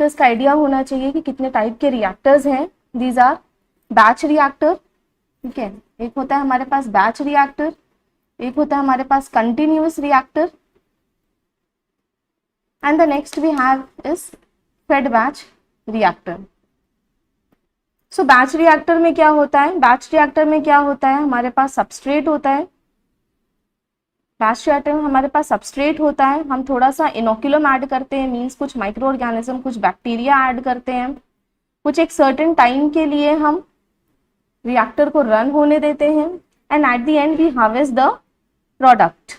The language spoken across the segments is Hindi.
रिएक्टर्स का आइडिया होना चाहिए कि कितने टाइप के रिएक्टर्स हैं. These are batch reactor. ठीक है, एक होता है हमारे पास बैच रिएक्टर, एक होता है हमारे पास continuous reactor, and the next we have is fed batch reactor. So batch reactor में क्या होता है, बैच रिएक्टर में क्या होता है, हमारे पास सबस्ट्रेट होता है. बैच रिएक्टर में हमारे पास सबस्ट्रेट होता है, हम थोड़ा सा इनोकुलम ऐड करते हैं, मीन्स कुछ माइक्रो ऑर्गेनिज्म, कुछ बैक्टीरिया ऐड करते हैं, कुछ एक सर्टेन टाइम के लिए हम रिएक्टर को रन होने देते हैं, and at the end we harvest the product.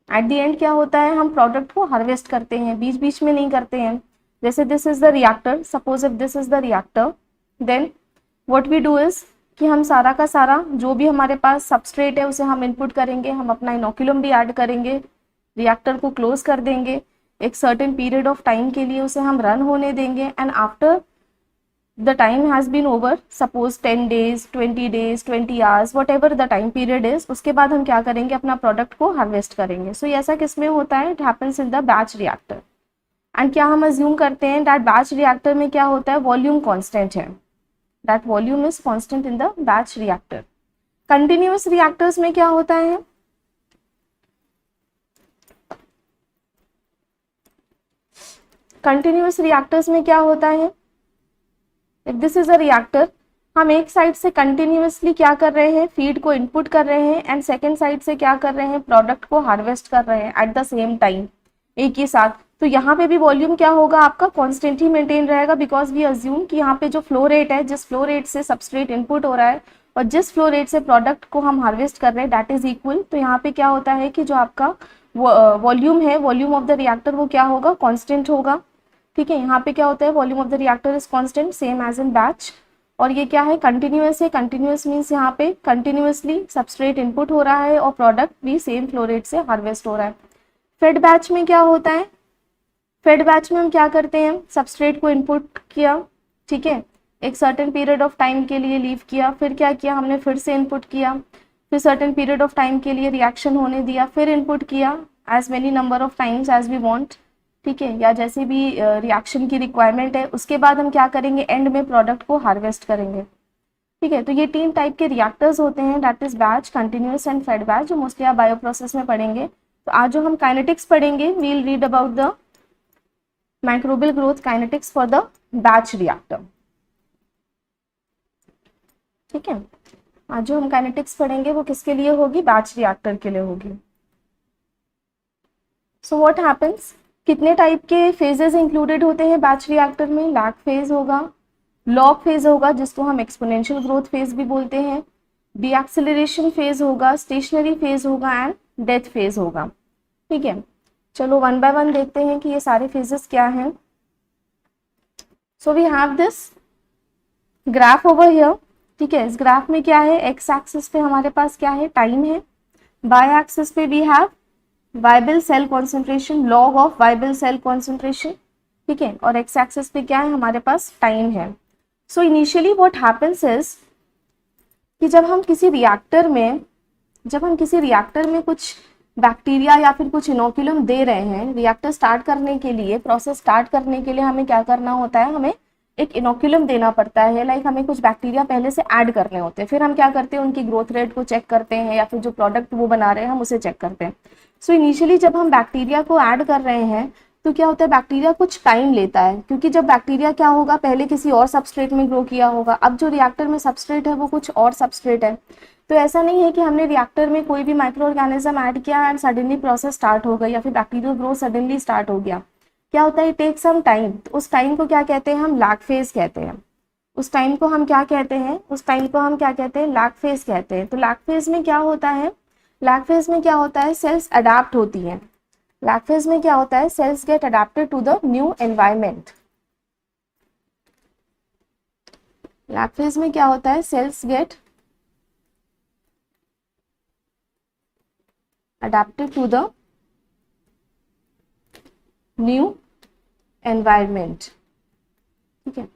At the end क्या होता है, हम प्रोडक्ट को हार्वेस्ट करते हैं, बीच बीच में नहीं करते हैं. जैसे this is the reactor, suppose if this is the reactor, then what we do is कि हम सारा का सारा जो भी हमारे पास सबस्ट्रेट है उसे हम इनपुट करेंगे, हम अपना इनोकुलम भी ऐड करेंगे, रिएक्टर को क्लोज कर देंगे, एक सर्टेन पीरियड ऑफ टाइम के लिए उसे हम रन होने देंगे, and after the time has been over, suppose 10 days, 20 days, 20 hours, whatever the time period is, उसके बाद हम क्या करेंगे, अपना प्रोडक्ट को हार्वेस्ट करेंगे. सो ऐसा किस में होता है, it happens in the batch reactor. And क्या हम अज्यूम करते हैं दैट बैच रिएक्टर में क्या होता है, वॉल्यूम कांस्टेंट है, that volume is constant in the batch reactor. Continuous reactors में क्या होता है, कंटिन्यूअस रिएक्टर्स में क्या होता है, if this is a reactor, हम एक साइड से कंटिन्यूअसली क्या कर रहे हैं, फीड को इनपुट कर रहे हैं, एंड सेकेंड साइड से क्या कर रहे हैं, प्रोडक्ट को हार्वेस्ट कर रहे हैं एट द सेम टाइम, एक ही साथ. तो यहाँ पे भी वॉल्यूम क्या होगा आपका, कॉन्स्टेंट ही मेंटेन रहेगा, बिकॉज वी अज्यूम कि यहाँ पे जो फ्लो रेट है, जिस फ्लो रेट से सबस्ट्रेट इनपुट हो रहा है और जिस फ्लो रेट से प्रोडक्ट को हम हार्वेस्ट कर रहे हैं, दैट इज इक्वल. तो यहाँ पे क्या होता है कि जो आपका वॉल्यूम है, वॉल्यूम ऑफ द रिएक्टर, वो क्या होगा, कॉन्स्टेंट होगा. ठीक है, यहाँ पे क्या होता है, volume of the reactor is constant, same as in batch. और ये क्या है, कंटिन्यूअस है. कंटिन्यूअस मीन्स यहाँ पे कंटिन्यूअसली सबस्ट्रेट इनपुट हो रहा है और प्रोडक्ट भी सेम फ्लो रेट से हार्वेस्ट हो रहा है. फेड बैच में क्या होता है, फेड बैच में हम क्या करते हैं, सबस्ट्रेट को इनपुट किया, ठीक है, एक सर्टेन पीरियड ऑफ टाइम के लिए लीव किया, फिर क्या किया हमने, फिर से इनपुट किया, फिर सर्टेन पीरियड ऑफ टाइम के लिए रिएक्शन होने दिया, फिर इनपुट किया as many number of times as we want. ठीक है, या जैसे भी रिएक्शन की रिक्वायरमेंट है, उसके बाद हम क्या करेंगे, एंड में प्रोडक्ट को हार्वेस्ट करेंगे. ठीक है, तो ये 3 टाइप के रिएक्टर्स होते हैं, that is batch, continuous and fed batch, जो मोस्टली आप बायो प्रोसेस में पढ़ेंगे. तो आज जो हम काइनेटिक्स पढ़ेंगे, we will read about the microbial growth kinetics for the batch reactor. ठीक है, आज जो हम काइनेटिक्स पढ़ेंगे वो किसके लिए होगी, बैच रिएक्टर के लिए होगी. सो व्हाट हैपेंस, कितने टाइप के फेजेस इंक्लूडेड होते हैं बैच रिएक्टर में, लैग फेज होगा, लॉग फेज होगा जिसको हम एक्सपोनेंशियल ग्रोथ फेज भी बोलते हैं, डीएक्सेलरेशन फेज होगा, स्टेशनरी फेज होगा, एंड डेथ फेज होगा. ठीक है, चलो वन बाय वन देखते हैं कि ये सारे फेजेस क्या हैं. So we have this graph over here. ठीक है, इस ग्राफ में क्या है, एक्स एक्सिस पे हमारे पास क्या है, टाइम है, बाय एक्सिस पे we have viable cell concentration, log of viable cell concentration. ठीक है, और एक्स एक्सिस पे क्या है, हमारे पास टाइम है. So initially what happens is कि जब हम किसी रिएक्टर में कुछ बैक्टीरिया या फिर कुछ इनोकुलम दे रहे हैं, रिएक्टर स्टार्ट करने के लिए, प्रोसेस स्टार्ट करने के लिए हमें क्या करना होता है, हमें एक इनोकुलम देना पड़ता है, लाइक हमें कुछ बैक्टीरिया पहले से ऐड करने होते हैं, फिर हम क्या करते हैं, उनकी ग्रोथ रेट को चेक करते हैं, या फिर जो प्रोडक्ट वो बना रहे हैं हम उसे चेक करते हैं. सो इनिशियली जब हम बैक्टीरिया को ऐड कर रहे हैं तो क्या होता है, बैक्टीरिया कुछ टाइम लेता है, क्योंकि जब बैक्टीरिया क्या होगा, पहले किसी और सबस्ट्रेट में ग्रो किया होगा, अब जो रिएक्टर में सबस्ट्रेट है वो कुछ और सबस्ट्रेट है. तो ऐसा नहीं है कि हमने रिएक्टर में कोई भी माइक्रो ऑर्गेनिज्म ऐड किया एंड सडनली प्रोसेस स्टार्ट हो गई, या फिर बैक्टीरियल ग्रोथ सडनली स्टार्ट हो गया. क्या होता है, टेक सम टाइम. तो उस टाइम को क्या कहते हैं, हम लैग फेज कहते हैं. उस टाइम को हम क्या कहते हैं, लैग फेज कहते हैं. तो लैग फेज में क्या होता है, सेल्स अडेप्ट होती हैं. लैग फेज में क्या होता है, cells get adapted to the new environment. Lag phase में क्या होता है, cells get adapted to the new environment. ठीक है,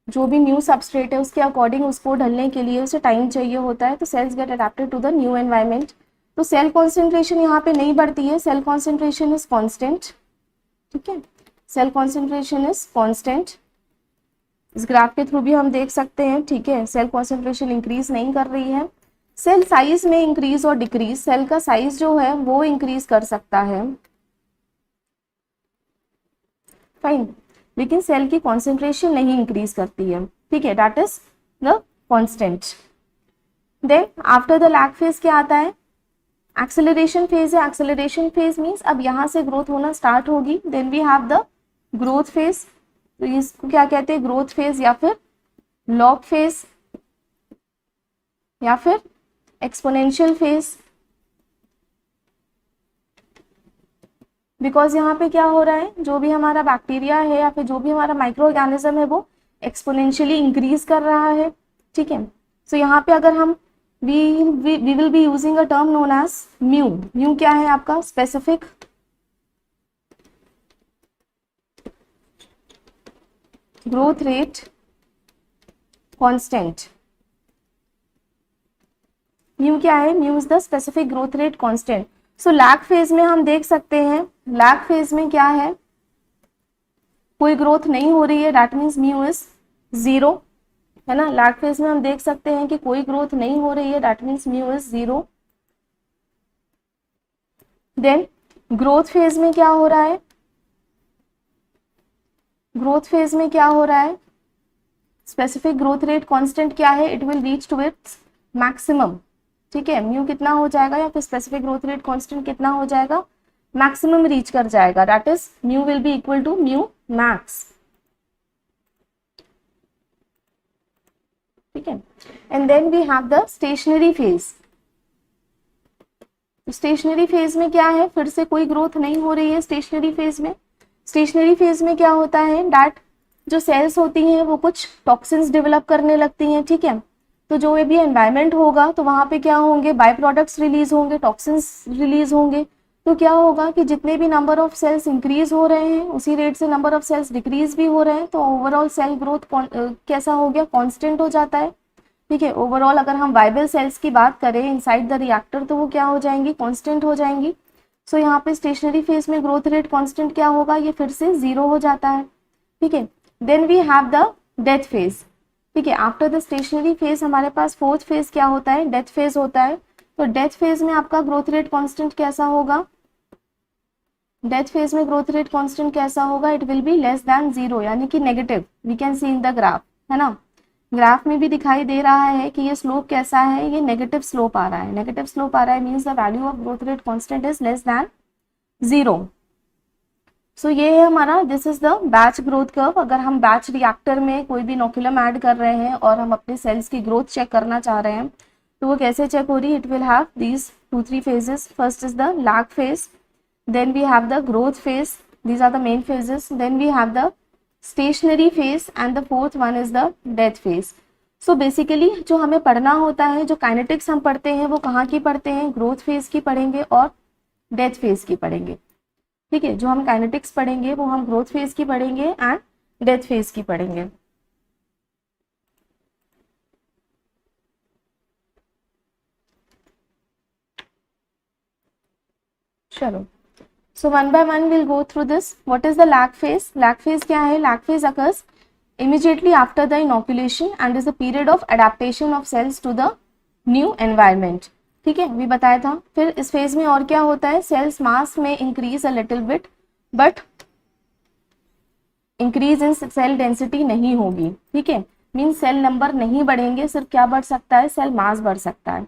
जो भी न्यू सबस्ट्रेट है उसके अकॉर्डिंग उसको ढलने के लिए उसे टाइम चाहिए होता है. तो cells get adapted to the new environment. तो सेल कॉन्सेंट्रेशन यहाँ पे नहीं बढ़ती है, सेल कॉन्सेंट्रेशन इज कांस्टेंट. ठीक है, सेल कॉन्सेंट्रेशन इज कांस्टेंट, इस ग्राफ के थ्रू भी हम देख सकते हैं। ठीक है, सेल कॉन्सेंट्रेशन इंक्रीज नहीं कर रही है। सेल साइज में इंक्रीज और डिक्रीज, सेल का साइज जो है वो इंक्रीज कर सकता है, फाइन, लेकिन सेल की कॉन्सेंट्रेशन नहीं इंक्रीज करती है। ठीक है, that is the constant. Then after the lag phase क्या आता है, एक्सेलरेशन फेज है। एक्सेलरेशन फेज मीन्स अब यहाँ से ग्रोथ होना स्टार्ट होगी। Then we have the growth phase, तो इसको क्या कहते हैं, ग्रोथ फेज या फिर लॉग फेज या फिर एक्सपोनेंशियल फेज। बिकॉज यहाँ पे क्या हो रहा है, जो भी हमारा बैक्टीरिया है या फिर जो भी हमारा माइक्रो ऑर्गेनिज्म है वो एक्सपोनेंशियली इंक्रीज कर रहा है। ठीक है, सो यहाँ पे अगर हम we will be using a term known as mu. mu क्या है आपका, specific growth rate constant. mu क्या है, mu is the specific growth rate constant. So lag phase में हम देख सकते हैं, लैग फेज में क्या है, कोई ग्रोथ नहीं हो रही है, दैट मीन्स mu इज 0, है ना। लैग फेज में हम देख सकते हैं कि कोई ग्रोथ नहीं हो रही है, that means mu is 0। Then growth phase में क्या हो रहा है, ग्रोथ फेज में क्या हो रहा है, स्पेसिफिक ग्रोथ रेट कांस्टेंट क्या है, it will reach to its maximum. ठीक है, mu कितना हो जाएगा या फिर स्पेसिफिक ग्रोथ रेट कांस्टेंट कितना हो जाएगा, मैक्सिमम रीच कर जाएगा, that is mu will be equal to mu max। ठीक है, and then we have the stationary phase. Stationary phase में क्या है, फिर से कोई ग्रोथ नहीं हो रही है स्टेशनरी फेज में। स्टेशनरी फेज में क्या होता है, दैट जो सेल्स होती हैं वो कुछ टॉक्सिन्स डेवलप करने लगती हैं। ठीक है, तो जो भी एनवायरनमेंट होगा तो वहां पे क्या होंगे, बाय प्रोडक्ट्स रिलीज होंगे, टॉक्सिन्स रिलीज होंगे। तो क्या होगा कि जितने भी नंबर ऑफ सेल्स इंक्रीज हो रहे हैं उसी रेट से नंबर ऑफ सेल्स डिक्रीज भी हो रहे हैं, तो ओवरऑल सेल ग्रोथ कैसा हो गया, कांस्टेंट हो जाता है। ठीक है, ओवरऑल अगर हम वाइबल सेल्स की बात करें इनसाइड द रिएक्टर तो वो क्या हो जाएंगी, कांस्टेंट हो जाएंगी। सो यहाँ पे स्टेशनरी फेज में ग्रोथ रेट कांस्टेंट क्या होगा, ये फिर से 0 हो जाता है। ठीक है, then we have the death phase. ठीक है, आफ्टर द स्टेशनरी फेज हमारे पास फोर्थ फेज क्या होता है, डेथ फेज होता है। तो डेथ फेज में आपका ग्रोथ रेट कांस्टेंट कैसा होगा, डेथ फेज में ग्रोथ रेट कांस्टेंट कैसा होगा, it will be less than 0, यानी कि negative. We can see in the graph, है ना, ग्राफ में भी दिखाई दे रहा है कि ये स्लोप कैसा है, ये नेगेटिव स्लोप आ रहा है। नेगेटिव स्लोप आ रहा है means the value of growth rate constant is less than 0। सो ये है हमारा, this is the batch growth curve. अगर हम बैच रिएक्टर में कोई भी इनोकुलम ऐड कर रहे हैं और हम अपने सेल्स की ग्रोथ चेक करना चाह रहे हैं तो वो कैसे चेक हो रही है, it will have these 2-3 phases. First is the lag phase, then we have the growth phase, these are the main phases, then we have the stationary phase and the fourth one is the death phase. So basically जो हमें पढ़ना होता है, जो काइनेटिक्स हम पढ़ते हैं वो कहाँ की पढ़ते हैं, ग्रोथ फेज की पढ़ेंगे और डेथ फेज की पढ़ेंगे। ठीक है, जो हम काइनेटिक्स पढ़ेंगे वो हम ग्रोथ फेज की पढ़ेंगे एंड डेथ फेज की पढ़ेंगे। चलो, so one by one will go through this. What is the lag phase, lag phase क्या है, lag phase occurs immediately after the inoculation and is a period of adaptation of cells to the new environment। ठीक है, अभी बताया था। फिर इस फेज में और क्या होता है, सेल्स मास में increase a little bit but increase in cell density नहीं होगी। ठीक है, मीन सेल नंबर नहीं बढ़ेंगे, सिर्फ क्या बढ़ सकता है, सेल मास बढ़ सकता है।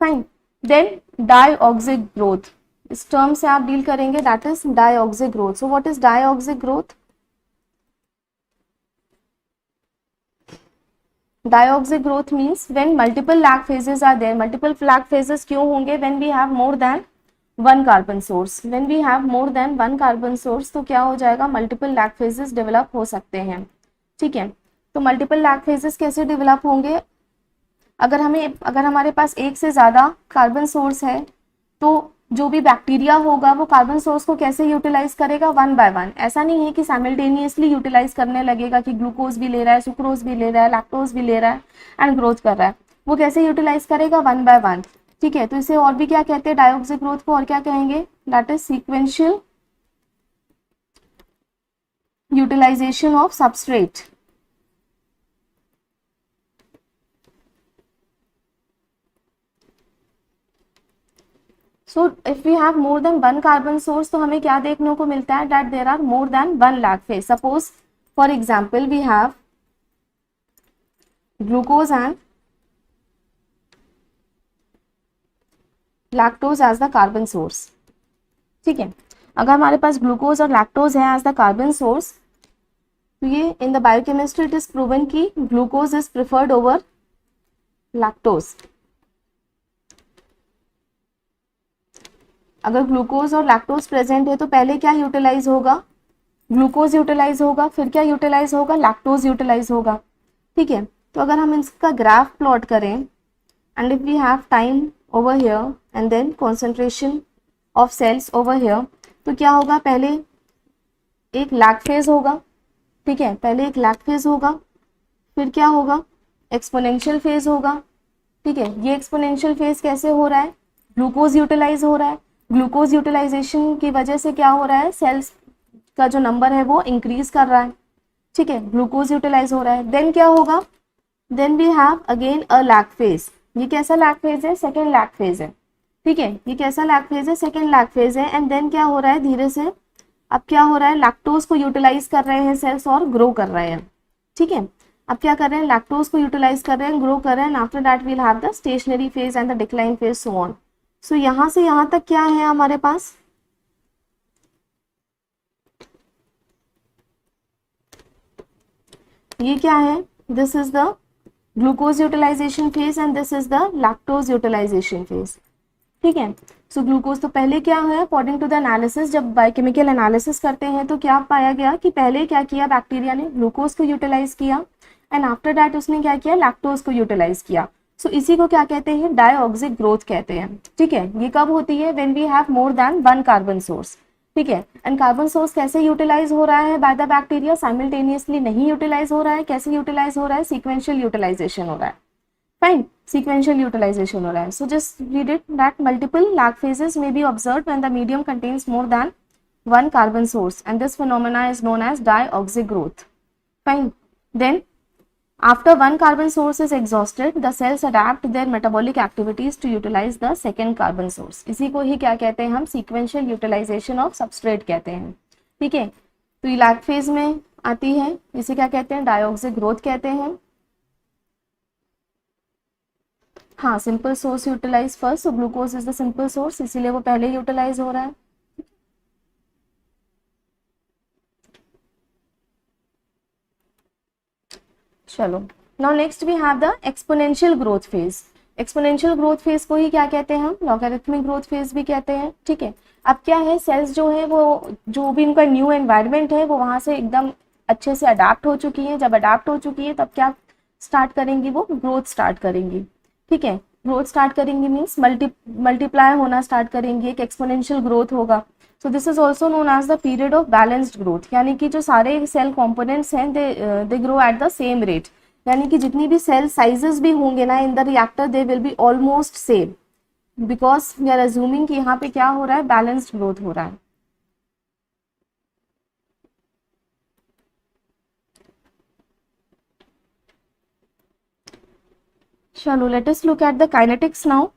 फाइन, देन डायऑक्सिक ग्रोथ, इस टर्म से आप डील करेंगे, that is diauxic growth. So what is diauxic growth, diauxic growth means when multiple lag phases are there. Multiple lag phases क्यों होंगे, when we have more than one carbon source. When we have more than one carbon source तो क्या हो जाएगा, मल्टीपल लैग फेजेस डेवलप हो सकते हैं। ठीक है, तो मल्टीपल लैग फेजेस कैसे डेवलप होंगे, अगर हमारे पास एक से ज्यादा कार्बन सोर्स है तो जो भी बैक्टीरिया होगा वो कार्बन सोर्स को कैसे यूटिलाइज करेगा, वन बाय वन। ऐसा नहीं है कि साइमल्टेनियसली यूटिलाइज करने लगेगा कि ग्लूकोज भी ले रहा है, सुक्रोज भी ले रहा है, लैक्टोज भी ले रहा है एंड ग्रोथ कर रहा है। वो कैसे यूटिलाइज करेगा, वन बाय वन। ठीक है, तो इसे और भी क्या कहते हैं, डायऑक्सिक ग्रोथ को और क्या कहेंगे, that is sequential utilization of substrate. So if we have more than one carbon source, तो हमें क्या देखने को मिलता है, that there are more than one lag phase. Suppose for example we have glucose and lactose as the carbon source. ठीक है, अगर हमारे पास ग्लूकोज और लैक्टोज है एज द कार्बन सोर्स, तो ये in the biochemistry it is proven कि glucose is preferred over lactose. अगर ग्लूकोज और लैक्टोज प्रेजेंट है तो पहले क्या यूटिलाइज होगा, ग्लूकोज यूटिलाइज होगा, फिर क्या यूटिलाइज होगा, लैक्टोज यूटिलाइज होगा. ठीक है, तो अगर हम इसका ग्राफ प्लॉट करें and if we have time over here and then concentration of cells over here, तो क्या होगा, पहले एक लैग फेज होगा. ठीक है, पहले एक लैग फेज होगा, फिर क्या होगा, एक्सपोनेंशियल फेज होगा. ठीक है, ये एक्सपोनेंशियल फेज कैसे हो रहा है, ग्लूकोज यूटिलाइज हो रहा है. ग्लूकोज यूटिलाइजेशन की वजह से क्या हो रहा है, सेल्स का जो नंबर है वो इंक्रीज कर रहा है. ठीक है, ग्लूकोज यूटिलाइज हो रहा है. देन क्या होगा, then we have again a lag phase. ये कैसा लैग फेज है, सेकेंड लैग फेज है. ठीक है, ये कैसा लैग फेज है, सेकेंड लैग फेज है. एंड देन क्या हो रहा है, धीरे से अब क्या हो रहा है, लैक्टोज को यूटिलाइज कर रहे हैं सेल्स और ग्रो कर रहे हैं. ठीक है, अब क्या कर रहे हैं, लैक्टोज को यूटिलाइज कर रहे हैं, ग्रो कर रहे हैं. After that we'll have the stationary phase and the decline phase, so on. So यहाँ से यहाँ तक क्या है हमारे पास, ये क्या है, this is the glucose utilization phase and this is the lactose utilization phase. ठीक है, सो ग्लूकोज तो पहले क्या है, अकॉर्डिंग टू द एनालिसिस, जब बायोकेमिकल एनालिसिस करते हैं तो क्या पाया गया कि पहले क्या किया, बैक्टीरिया ने ग्लूकोज को यूटिलाइज किया एंड आफ्टर दैट उसने क्या किया, लैक्टोज को यूटिलाइज किया. सो इसी को क्या कहते हैं, डायऑक्सिक ग्रोथ कहते हैं. ठीक है, ये कब होती है, when we have more than one carbon source. ठीक है, एंड कार्बन सोर्स कैसे यूटिलाइज हो रहा है बाय द बैक्टीरिया, साइमल्टेनियसली नहीं यूटिलाइज हो रहा है. कैसे यूटिलाइज हो रहा है, सीक्वेंशियल यूटिलाइजेशन हो रहा है. फाइन, sequential utilization हो रहा है. So just read it that multiple lag phases may be observed when the medium contains more than one carbon source and this phenomena is known as diauxic growth. Fine. Then after one carbon source is exhausted, the cells adapt their metabolic activities to utilize the second carbon source. इसी को ही क्या कहते हैं हम, sequential utilization of substrate कहते हैं. ठीक है, तो ये lag phase में आती है, इसे क्या कहते हैं, diauxic growth कहते हैं. हाँ, simple source utilize first, so glucose is the simple source, इसीलिए वो पहले यूटिलाइज हो रहा है. चलो, now next we have the exponential growth phase. Exponential growth phase को ही क्या कहते हैं हम, लॉगरिथमिक ग्रोथ फेज भी कहते हैं. ठीक है, अब क्या है, सेल्स जो है वो जो भी इनका न्यू एनवायरनमेंट है वो वहां से एकदम अच्छे से अडाप्ट हो चुकी है. जब अडाप्ट हो चुकी है तब क्या स्टार्ट करेंगी, वो ग्रोथ स्टार्ट करेंगी. ठीक है, ग्रोथ स्टार्ट करेंगी मीन्स मल्टीप्लाई होना स्टार्ट करेंगी, एक एक्सपोनेंशियल ग्रोथ होगा. So this is also known as the period of balanced growth, यानी कि जो सारे सेल कॉम्पोनेंट्स हैं they grow at the same rate, यानी कि जितनी भी सेल साइजेस भी होंगे ना in the reactor they will be almost same, because we are assuming कि यहाँ पे क्या हो रहा है, बैलेंस्ड ग्रोथ हो रहा है. चलो, let us look at the kinetics now.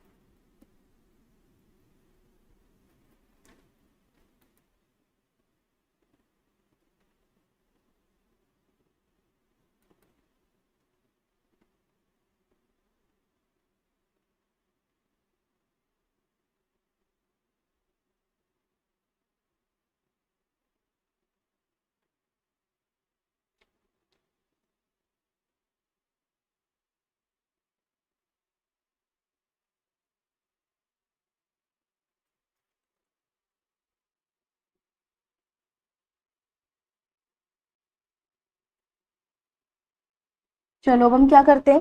चलो अब हम क्या करते हैं,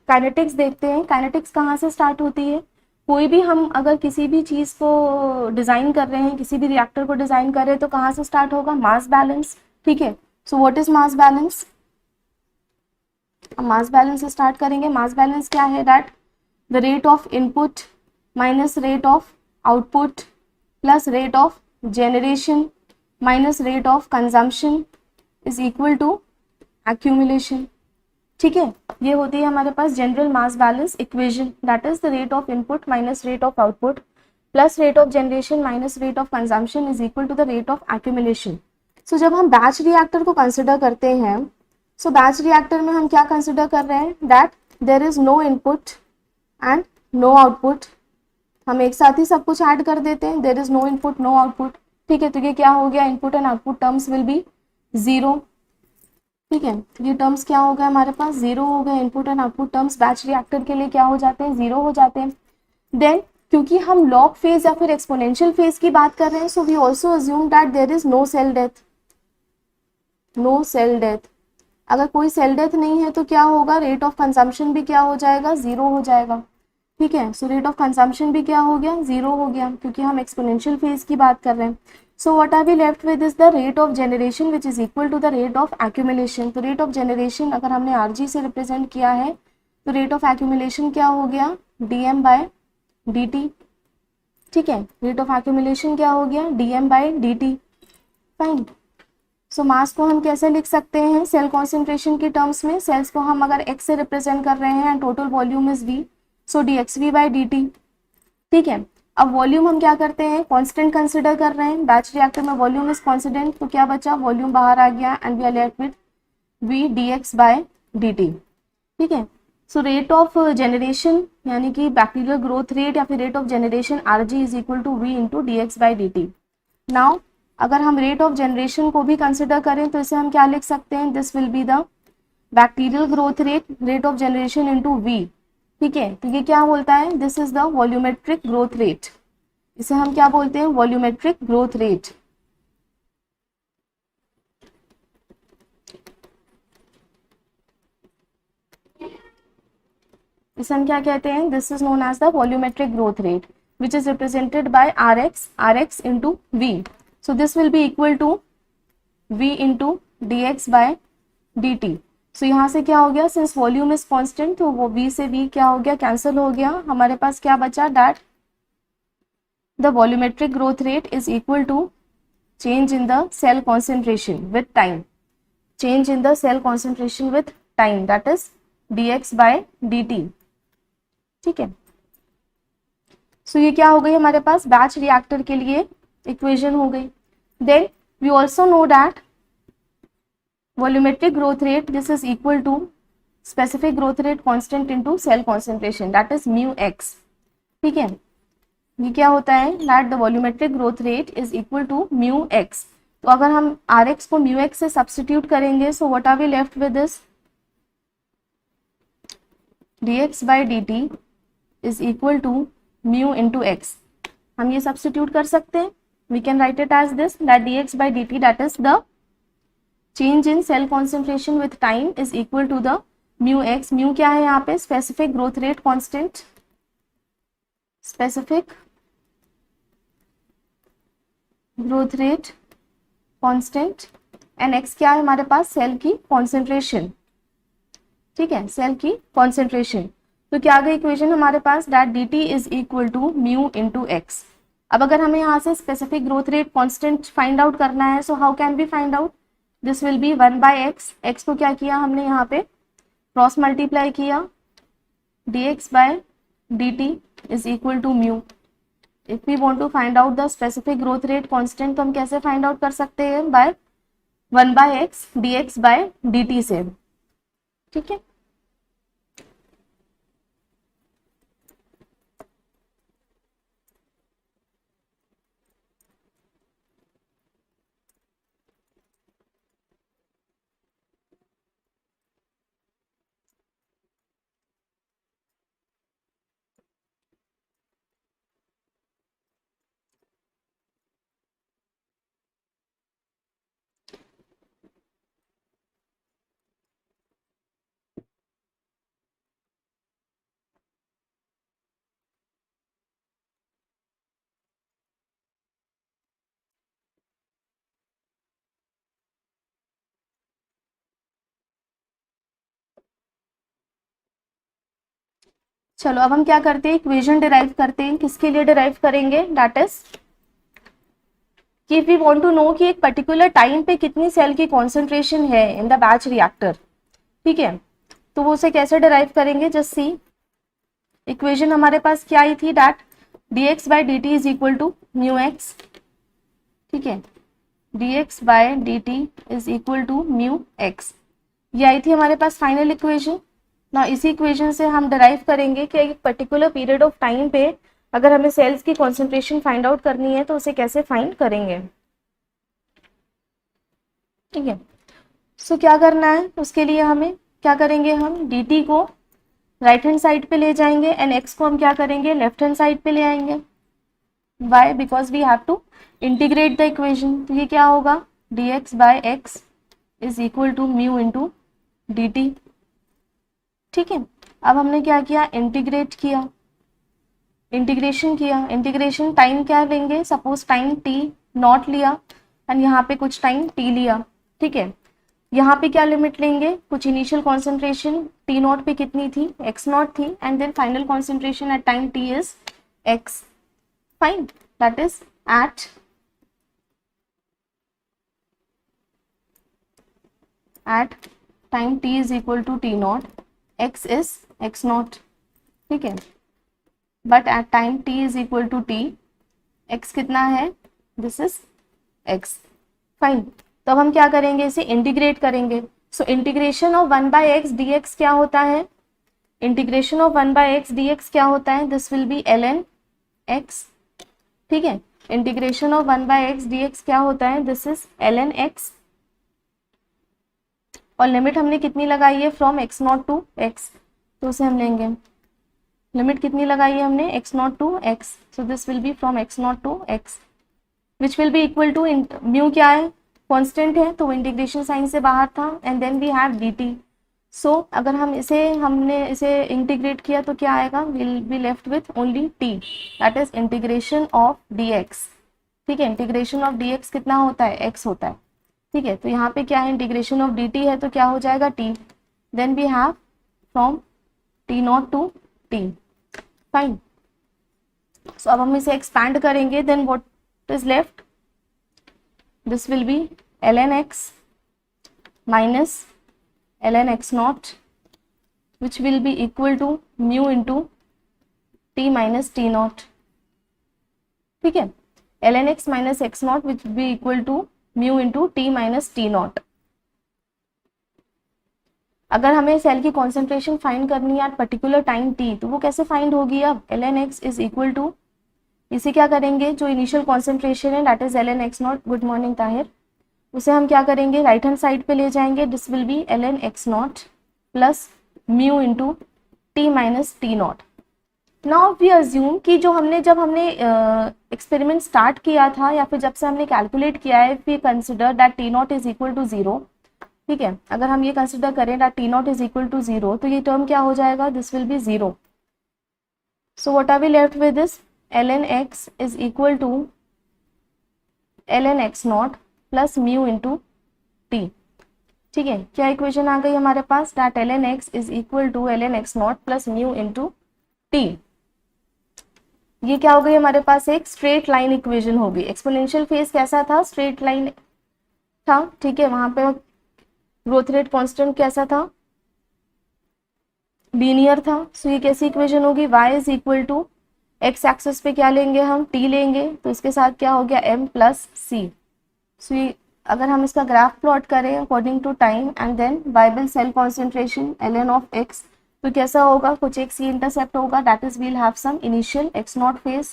काइनेटिक्स देखते हैं. काइनेटिक्स कहाँ से स्टार्ट होती है, कोई भी हम अगर किसी भी चीज को डिजाइन कर रहे हैं, किसी भी रिएक्टर को डिजाइन कर रहे हैं तो कहाँ से स्टार्ट होगा, मास बैलेंस. ठीक है, so what is mass balance, mass balance से स्टार्ट करेंगे. मास बैलेंस क्या है, that the rate of input minus rate of output plus rate of generation minus rate of consumption is equal to accumulation. ठीक है, ये होती है हमारे पास general mass balance equation, that is the rate of input minus rate of output plus rate of generation minus rate of consumption is equal to the rate of accumulation. So जब हम बैच रिएक्टर को कंसिडर करते हैं, सो बैच रिएक्टर में हम क्या कंसिडर कर रहे हैं, that there is no input and no output. हम एक साथ ही सब कुछ ऐड कर देते हैं, there is no input no output. ठीक है, तो ये क्या हो गया, input and output terms will be zero. ठीक है, ये टर्म्स क्या हो गए हमारे पास, जीरो हो गए। Input and output terms batch reactor के लिए क्या हो जाते हैं, जीरो हो जाते हैं। देन क्योंकि हम लॉग फेज या फिर एक्सपोनेंशियल फेज की बात कर रहे हैं, so we also assume that there is no cell death, no cell death. अगर कोई सेल डेथ नहीं है तो क्या होगा, रेट ऑफ कंजम्पशन भी क्या हो जाएगा, जीरो हो जाएगा। ठीक है, सो रेट ऑफ कंजम्पशन भी क्या हो गया, जीरो हो गया, क्योंकि हम एक्सपोनेंशियल फेज की बात कर रहे हैं। So what are we left with is the rate of generation which is equal to the rate of accumulation. तो रेट ऑफ जनरेशन अगर हमने आरजी से रिप्रेजेंट किया है, तो रेट ऑफ एक्यूमुलेशन क्या हो गया, डीएम बाय dt। ठीक है, रेट ऑफ एक्यूमुलेशन क्या हो गया, dm by dt। Fine. So mass को हम कैसे लिख सकते हैं, सेल कॉन्सेंट्रेशन की टर्म्स में। सेल्स को हम अगर x से रिप्रेजेंट कर रहे हैं and total volume is v, so dxv by dt। ठीक है, अब वॉल्यूम हम क्या करते हैं, कांस्टेंट कंसिडर कर रहे हैं। बैच रिएक्टर में वॉल्यूम इज कांस्टेंट, तो क्या बचा, वॉल्यूम बाहर आ गया and we are left with v dx by dt। ठीक है, सो रेट ऑफ जनरेशन यानी कि बैक्टीरियल ग्रोथ रेट या फिर rate of generation Rg is equal to v into D X by D T. Now अगर हम रेट ऑफ जनरेशन को भी कंसिडर करें तो इसे हम क्या लिख सकते हैं, this will be the bacterial growth rate, rate of generation into v। ठीक है, तो ये क्या बोलता है, this is the volumetric growth rate. इसे हम क्या बोलते हैं, वॉल्यूमेट्रिक ग्रोथ रेट। इसे हम क्या कहते हैं, this is known as the volumetric growth rate which is represented by rx into v। So this will be equal to v into D X by D T. सो यहाँ से क्या हो गया, सिंस वॉल्यूम इज कॉन्स्टेंट तो वो v से v क्या हो गया, कैंसिल हो गया। हमारे पास क्या बचा, that the volumetric growth rate is equal to change in the cell concentration with time, change in the cell concentration with time, that is dx by dt। ठीक है, सो ये क्या हो गई हमारे पास, बैच रिएक्टर के लिए इक्वेशन हो गई। Then we also know that volumetric growth rate, this is equal to specific growth rate constant into cell concentration, that is mu x। ठीक है, ये क्या होता है, that the volumetric growth rate is equal to mu x। तो अगर हम rx को mu x से सब्सटीट्यूट करेंगे, so what are we left with this, dx by dt is equal to mu into x। हम ये सब्सटीट्यूट कर सकते हैं, we can write it as this, that dx by dt, that is the change in cell concentration with time is equal to the mu x। mu क्या है यहाँ पे, specific growth rate constant, specific growth rate constant and x क्या है हमारे पास, सेल की concentration। ठीक है, सेल की concentration। तो क्या आ गई इक्वेशन हमारे पास, that dt is equal to mu into x। अब अगर हमें यहाँ से specific growth rate constant find out करना है, so how can we find out, this will be 1 by X. X को क्या किया हमने यहाँ पे क्रॉस मल्टीप्लाई किया, dx by dt is equal to mu. If we want to find out the specific growth rate constant, तो हम कैसे फाइंड आउट कर सकते हैं, by 1 by X dx by dt से। ठीक है, चलो अब हम क्या करते हैं, इक्वेशन डिराइव करते हैं। किसके लिए डिराइव करेंगे, दैट इज कि if we want to know कि एक पर्टिकुलर टाइम पे कितनी सेल की कॉन्सेंट्रेशन है इन द बैच रिएक्टर, ठीक है, तो वो उसे कैसे डिराइव करेंगे, जस्ट सी इक्वेशन हमारे पास क्या आई थी, that dx by dt is equal to mu X, ठीक है, dx by dt is equal to mu X, ये आई थी हमारे पास फाइनल इक्वेशन ना। इसी इक्वेशन से हम डिराइव करेंगे कि एक पर्टिकुलर पीरियड ऑफ टाइम पे अगर हमें सेल्स की कॉन्सेंट्रेशन फाइंड आउट करनी है तो उसे कैसे फाइंड करेंगे, ठीक है। सो क्या करना है उसके लिए, हमें क्या करेंगे, हम dt को राइट हैंड साइड पे ले जाएंगे एंड x को हम क्या करेंगे, लेफ्ट हैंड साइड पे ले आएंगे। Why, because we have to integrate the equation, तो ये क्या होगा, dx by x is equal to mu into dt, ठीक है। अब हमने क्या किया, इंटीग्रेट किया, इंटीग्रेशन किया, इंटीग्रेशन टाइम क्या लेंगे, सपोज टाइम t नॉट लिया एंड यहाँ पे कुछ टाइम t लिया, ठीक है। यहाँ पे क्या लिमिट लेंगे, कुछ इनिशियल कॉन्सेंट्रेशन t नॉट पे कितनी थी, x नॉट थी, and then final concentration at time t is x, fine, that is at time t is equal to t naught, x is x naught, ठीक है, but at time t is equal to t, x कितना है, दिस इज x, फाइन। तो अब हम क्या करेंगे, इसे इंटीग्रेट करेंगे। So integration of 1/x dx क्या होता है, इंटीग्रेशन ऑफ 1/x dx क्या होता है, this will be ln x, ठीक है। इंटीग्रेशन ऑफ 1/x dx क्या होता है, दिस इज ln x, और लिमिट हमने कितनी लगाई है, from x naught to x, तो उसे हम लेंगे, लिमिट कितनी लगाई है हमने, x naught to x, so this will be from x naught to x, which will be equal to, mu क्या है, कांस्टेंट है, तो इंटीग्रेशन साइन से बाहर था, and then we have dt। So अगर हमने इसे इंटीग्रेट किया तो क्या आएगा, will be left with only t, that is integration of dx, ठीक है। इंटीग्रेशन ऑफ dx कितना होता है, x होता है, ठीक है। तो यहाँ पे क्या है, इंटीग्रेशन ऑफ dt है, तो क्या हो जाएगा t, then we have from t not to t, fine. So अब हम इसे एक्सपैंड करेंगे, then what is left, this will be ln x minus ln x not, which will be equal to mu into t minus t not, ठीक है, ln x minus x not which will be equal to mu into t minus t not. अगर हमें सेल की कॉन्सेंट्रेशन फाइंड करनी है एट पर्टिकुलर टाइम t, तो वो कैसे फाइंड होगी, अब ln x is equal to, इसे क्या करेंगे, जो इनिशियल कॉन्सेंट्रेशन है that is ln x naught, good morning Tahir, उसे हम क्या करेंगे, राइट हैंड साइड पे ले जाएंगे, this will be ln x not plus mu into t minus t naught. Now we assume कि जब हमने एक्सपेरिमेंट स्टार्ट किया था या फिर जब से हमने कैलकुलेट किया है, we consider that t not is equal to 0, ठीक है। अगर हम ये कंसिडर करें that t not is equal to 0, तो ये टर्म क्या हो जाएगा, this will be 0। So what are we left with this, ln x is equal to ln x not plus mu into t, ठीक है। क्या इक्वेशन आ गई हमारे पास, that ln x is equal to ln x not plus mu into t, ये क्या हो गई हमारे पास, एक स्ट्रेट लाइन इक्वेशन होगी। एक्सपोनेंशियल फेज कैसा था, स्ट्रेट लाइन था, ठीक है, वहां पे ग्रोथ रेट कांस्टेंट कैसा था, लीनियर था। सो ये कैसी इक्वेशन होगी, y is equal to, X axis पे क्या लेंगे हम, t लेंगे, तो इसके साथ क्या हो गया, m प्लस c। सो ये अगर हम इसका ग्राफ प्लॉट करें according to time and then viable cell concentration ln of x, तो कैसा होगा, कुछ एक सी इंटरसेप्ट होगा, that is we'll have some initial x naught phase,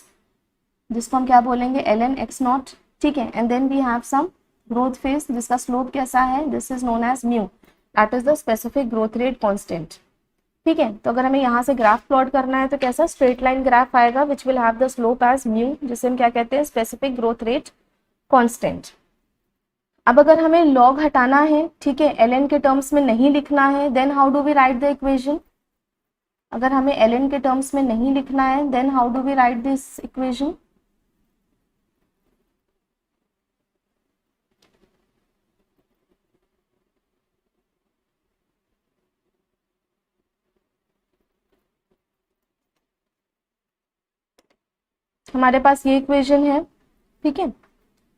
जिसको हम क्या बोलेंगे, ln x नॉट, ठीक है, and then we have some growth phase जिसका स्लोप कैसा है, this is known as mu, that is the specific growth rate constant, ठीक है। तो अगर हमें यहाँ से ग्राफ प्लॉट करना है तो कैसा स्ट्रेट लाइन ग्राफ आएगा, which will have the slope as mu, जिसे हम क्या कहते हैं, स्पेसिफिक ग्रोथ रेट कांस्टेंट। अब अगर हमें लॉग हटाना है, ठीक है, ln के टर्म्स में नहीं लिखना है, then how do we write the equation, अगर हमें ln के टर्म्स में नहीं लिखना है, then how do we write this equation, हमारे पास ये इक्वेशन है, ठीक है,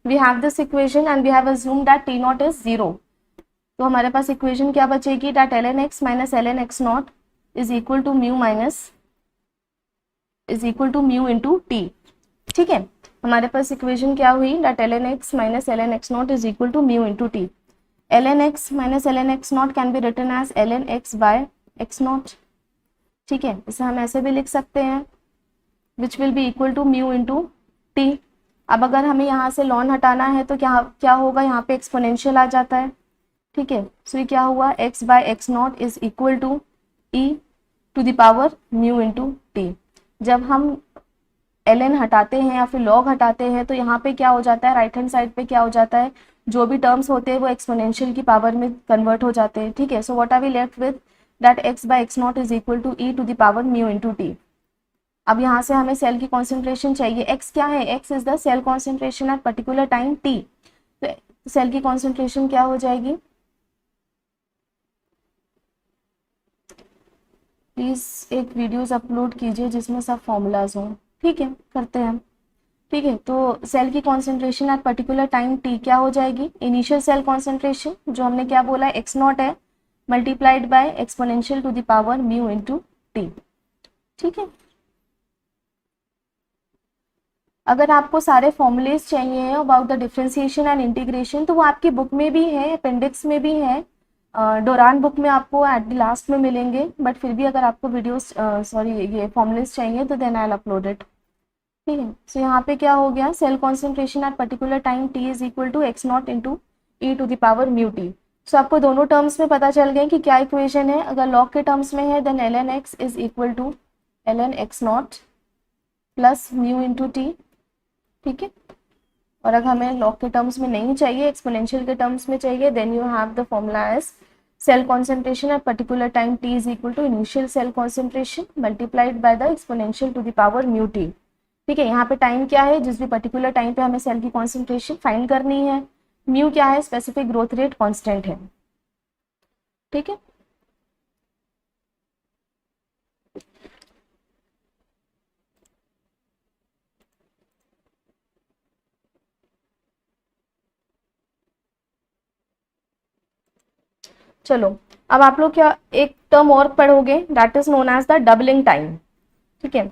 we have this equation and we have assume that T naught is 0, तो हमारे पास इक्वेशन क्या बचेगी, that ln x minus ln x not is equal to mu into T. ठीक है, हमारे पास इक्वेशन क्या हुई, that ln x minus ln x not is equal to mu into T. ln x minus ln x naught can be written as ln x by x naught. ठीक है, इसे हम ऐसे भी लिख सकते हैं, which will be equal to mu into T. अब अगर हमें यहाँ से लॉन हटाना है तो क्या क्या होगा, यहाँ पे एक्सपोनेंशियल आ जाता है। ठीक है, सो ये क्या हुआ, x by X not is equal to E to the power mu into T. जब हम ln हटाते हैं या फिर log हटाते हैं तो यहाँ पे क्या हो जाता है, राइट हैंड साइड पे क्या हो जाता है, जो भी टर्म्स होते हैं वो एक्सपोनेंशियल की पावर में कन्वर्ट हो जाते हैं। ठीक है, so what are we left with, that x by X not is equal to E to the power mu into T. अब यहाँ से हमें सेल की कॉन्सेंट्रेशन चाहिए, x क्या है, x is the cell concentration at particular time t। तो सेल की कॉन्सेंट्रेशन क्या हो जाएगी, प्लीज एक वीडियोस अपलोड कीजिए जिसमें सब फॉर्मूलाज हों। ठीक है, करते हैं। ठीक है, तो सेल की concentration at particular time t क्या हो जाएगी, इनिशियल सेल कॉन्सेंट्रेशन जो हमने क्या बोला x नॉट है, multiplied by exponential to the power mu into T. ठीक है, अगर आपको सारे फॉर्मूलेज चाहिए about the differentiation and integration तो वो आपकी बुक में भी है, अपेंडिक्स में भी है, डोरान बुक में आपको एट द लास्ट में मिलेंगे, बट फिर भी अगर आपको वीडियोस ये फॉर्मूलेज चाहिए तो then I will upload it. ठीक है, सो यहाँ पे क्या हो गया, cell concentration at particular time t is equal to x not into E to the power mu T. So आपको दोनों टर्म्स में पता चल गए कि क्या इक्वेशन है। अगर लॉग के टर्म्स में है then ln x is equal to ln x not plus mu into T. ठीक है, और अगर हमें लॉग के टर्म्स में नहीं चाहिए, एक्सपोनेंशियल के टर्म्स में चाहिए, then you have the formula as cell concentration at particular time t is equal to initial cell concentration multiplied by the exponential to the power mu T. ठीक है, यहाँ पे टाइम क्या है, जिस भी पर्टिकुलर टाइम पे हमें सेल की कॉन्सेंट्रेशन फाइंड करनी है, म्यू क्या है, स्पेसिफिक ग्रोथ रेट कांस्टेंट है। ठीक है, चलो अब आप लोग क्या एक टर्म और पढ़ोगे, that is known as the doubling time. ठीक है,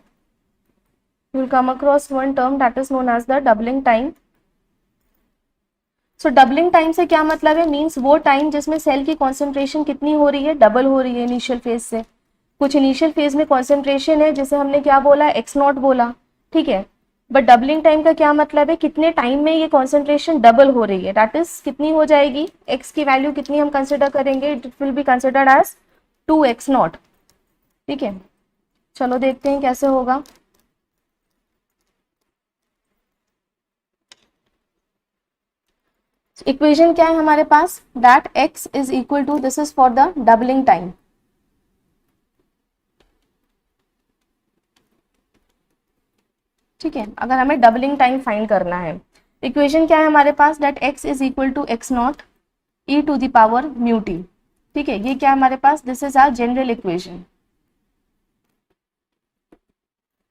you will come across one term that is known as the doubling time. So doubling time से क्या मतलब है, मीन्स वो टाइम जिसमें सेल की कॉन्सेंट्रेशन कितनी हो रही है, डबल हो रही है इनिशियल फेज से। कुछ इनिशियल फेज में कॉन्सेंट्रेशन है जिसे हमने क्या बोला, एक्स नॉट बोला। ठीक है, बट डबलिंग टाइम का क्या मतलब है, कितने टाइम में ये कॉन्सेंट्रेशन डबल हो रही है, दैट इज कितनी हो जाएगी, एक्स की वैल्यू कितनी हम कंसिडर करेंगे, it will be considered as 2x naught. ठीक है, चलो देखते हैं कैसे होगा। इक्वेशन क्या है हमारे पास, that x is equal to, this is for the doubling time. ठीक है, अगर हमें डबलिंग टाइम फाइंड करना है, इक्वेशन क्या है हमारे पास, that x is equal to x not E to the power mu T. ठीक है, ये क्या है हमारे पास, this is our general equation,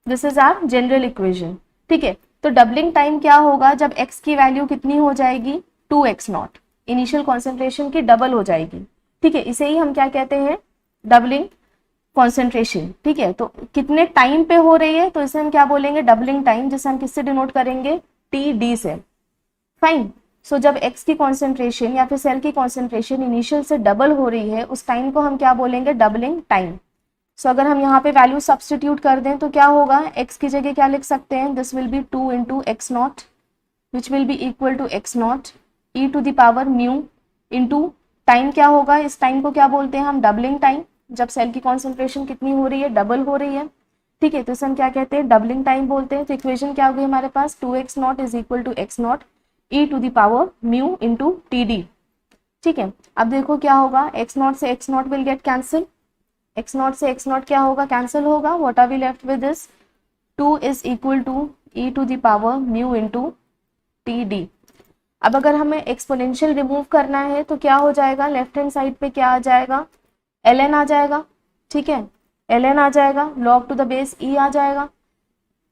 this is our general equation. ठीक है, तो डबलिंग टाइम क्या होगा, जब x की वैल्यू कितनी हो जाएगी, 2x नॉट, इनिशियल कॉन्सेंट्रेशन की डबल हो जाएगी। ठीक है, इसे ही हम क्या कहते हैं, डबलिंग कॉन्सेंट्रेशन। ठीक है, तो कितने टाइम पे हो रही है, तो इसे हम क्या बोलेंगे, डबलिंग टाइम, जिसे हम किससे डिनोट करेंगे, TD से। फाइन, सो जब x की कॉन्सेंट्रेशन या फिर सेल की कॉन्सेंट्रेशन इनिशियल से डबल हो रही है, उस टाइम को हम क्या बोलेंगे, डबलिंग टाइम। सो अगर हम यहाँ पे वैल्यू सब्सटीट्यूट कर दें तो क्या होगा, x की जगह क्या लिख सकते हैं, this will be 2 into X naught which will be equal to x not E to the power mu into time क्या होगा, इस टाइम को क्या बोलते हैं हम, डबलिंग टाइम, जब सेल की कॉन्सेंट्रेशन कितनी हो रही है, डबल हो रही है। ठीक है, तो इसे हम क्या कहते हैं, डबलिंग टाइम बोलते हैं। तो इक्वेशन क्या होगी हमारे पास, 2x naught is equal to x not E to the power mu into TD। ठीक है, अब देखो क्या होगा, एक्स नॉट से X naught will get cancel, X naught से एक्स नॉट क्या होगा, कैंसिल होगा, what are we left with this, 2 is equal to E to the power mu into TD। अब अगर हमें एक्सपोनेंशियल रिमूव करना है तो क्या हो जाएगा, लेफ्ट हैंड साइड पे क्या आ जाएगा, ln आ जाएगा। ठीक है, ln आ जाएगा, log to the base e आ जाएगा।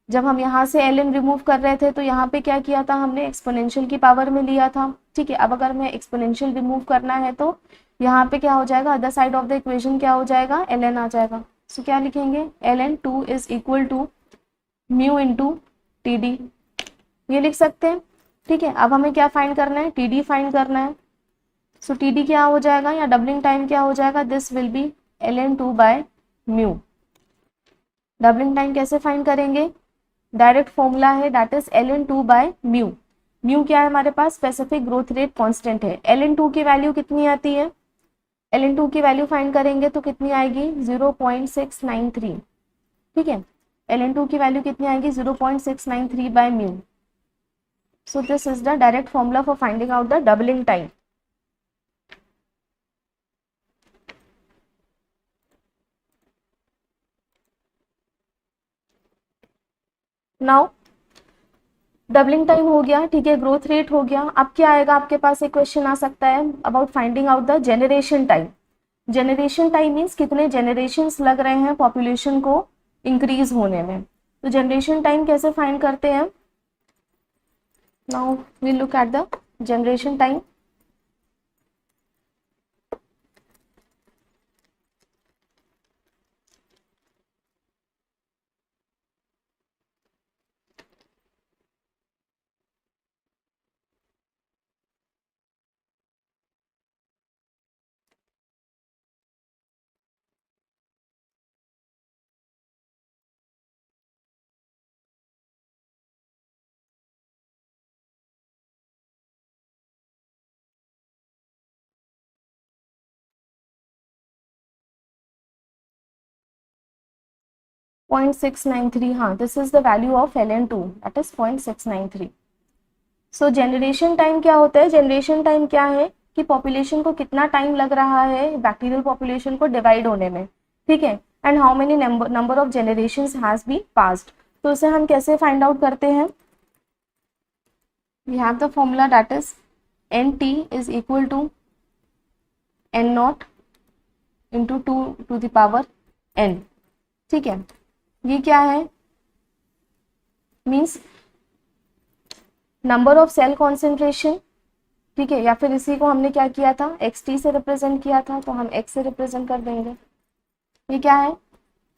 जब हम यहाँ से ln रिमूव कर रहे थे तो यहाँ पे क्या किया था हमने, एक्सपोनेंशियल की पावर में लिया था, ठीक है। अब अगर हमें एक्सपोनेंशियल रिमूव करना है तो यहाँ पे क्या हो जाएगा, other side of the equation क्या हो जाएगा, ln आ जाएगा। सो क्या लिखेंगे, ln 2 is equal to mu into T D, ये लिख सकते हैं, ठीक है। अब हमें क्या फाइंड करना है, टी डी फाइंड करना है। सो टी डी क्या हो जाएगा, या डबलिंग टाइम क्या हो जाएगा, this will be ln 2 by mu. Doubling time कैसे फाइंड करेंगे, डायरेक्ट फॉर्मूला है, that is ln 2 by mu. Mu क्या है हमारे पास, स्पेसिफिक ग्रोथ रेट कांस्टेंट है। ln 2 की वैल्यू कितनी आती है, ln 2 की वैल्यू फाइंड करेंगे तो कितनी आएगी, 0.693, ठीक है। ln 2 की वैल्यू कितनी आएगी, 0.693 by mu. So this is the direct formula for finding out the doubling time. Now doubling time हो गया, ठीक है, ग्रोथ रेट हो गया। अब क्या आएगा आपके पास, एक क्वेश्चन आ सकता है about finding out the generation time. Generation time means कितने जनरेशंस लग रहे हैं पॉपुलेशन को इंक्रीज होने में। तो जनरेशन टाइम कैसे फाइंड करते हैं, now we look at the generation time. .693, हाँ, this is the value of ln2, that is 0.693। So generation time क्या होता है, जनरेशन टाइम क्या है कि पॉपुलेशन को कितना टाइम लग रहा है बैक्टीरियल पॉपुलेशन को डिवाइड होने में, ठीक है, and how many number of generations has been passed. तो इसे हम कैसे फाइंड आउट करते हैं, we have the formula that is nt is equal to n0 into 2 to the power n, ठीक है। ये क्या है, means number of cell concentration, ठीक है, या फिर इसी को हमने क्या किया था, xt से रिप्रेजेंट किया था, तो हम x से रिप्रेजेंट कर देंगे। ये क्या है,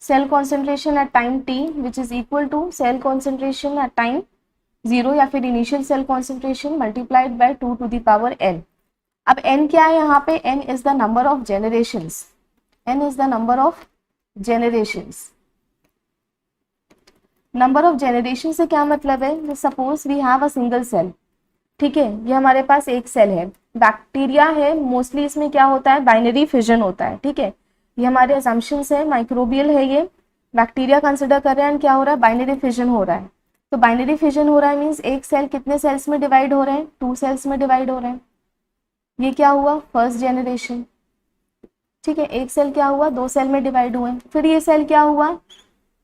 cell concentration at time t which is equal to cell concentration at time 0 या फिर initial cell concentration multiplied by 2 to the power n। अब n क्या है यहाँ पे, n is the number of generations, n is the number of generations. Number of generation से क्या मतलब है, suppose we have a single cell, ठीक है, ये हमारे पास एक सेल है, बैक्टीरिया है, मोस्टली इसमें क्या होता है, बाइनरी फिजन होता है, ठीक है। ये हमारे असम्पशंस है, माइक्रोबियल है, ये बैक्टीरिया कंसिडर कर रहे हैं, क्या हो रहा है, बाइनरी फिजन हो रहा है। तो बाइनरी फिजन हो रहा है मीन्स एक सेल कितने सेल्स में डिवाइड हो रहे हैं, 2 सेल्स में डिवाइड हो रहे हैं। ये क्या हुआ, फर्स्ट जेनरेशन, ठीक है, एक सेल क्या हुआ, 2 सेल में डिवाइड हुए। फिर ये सेल क्या हुआ,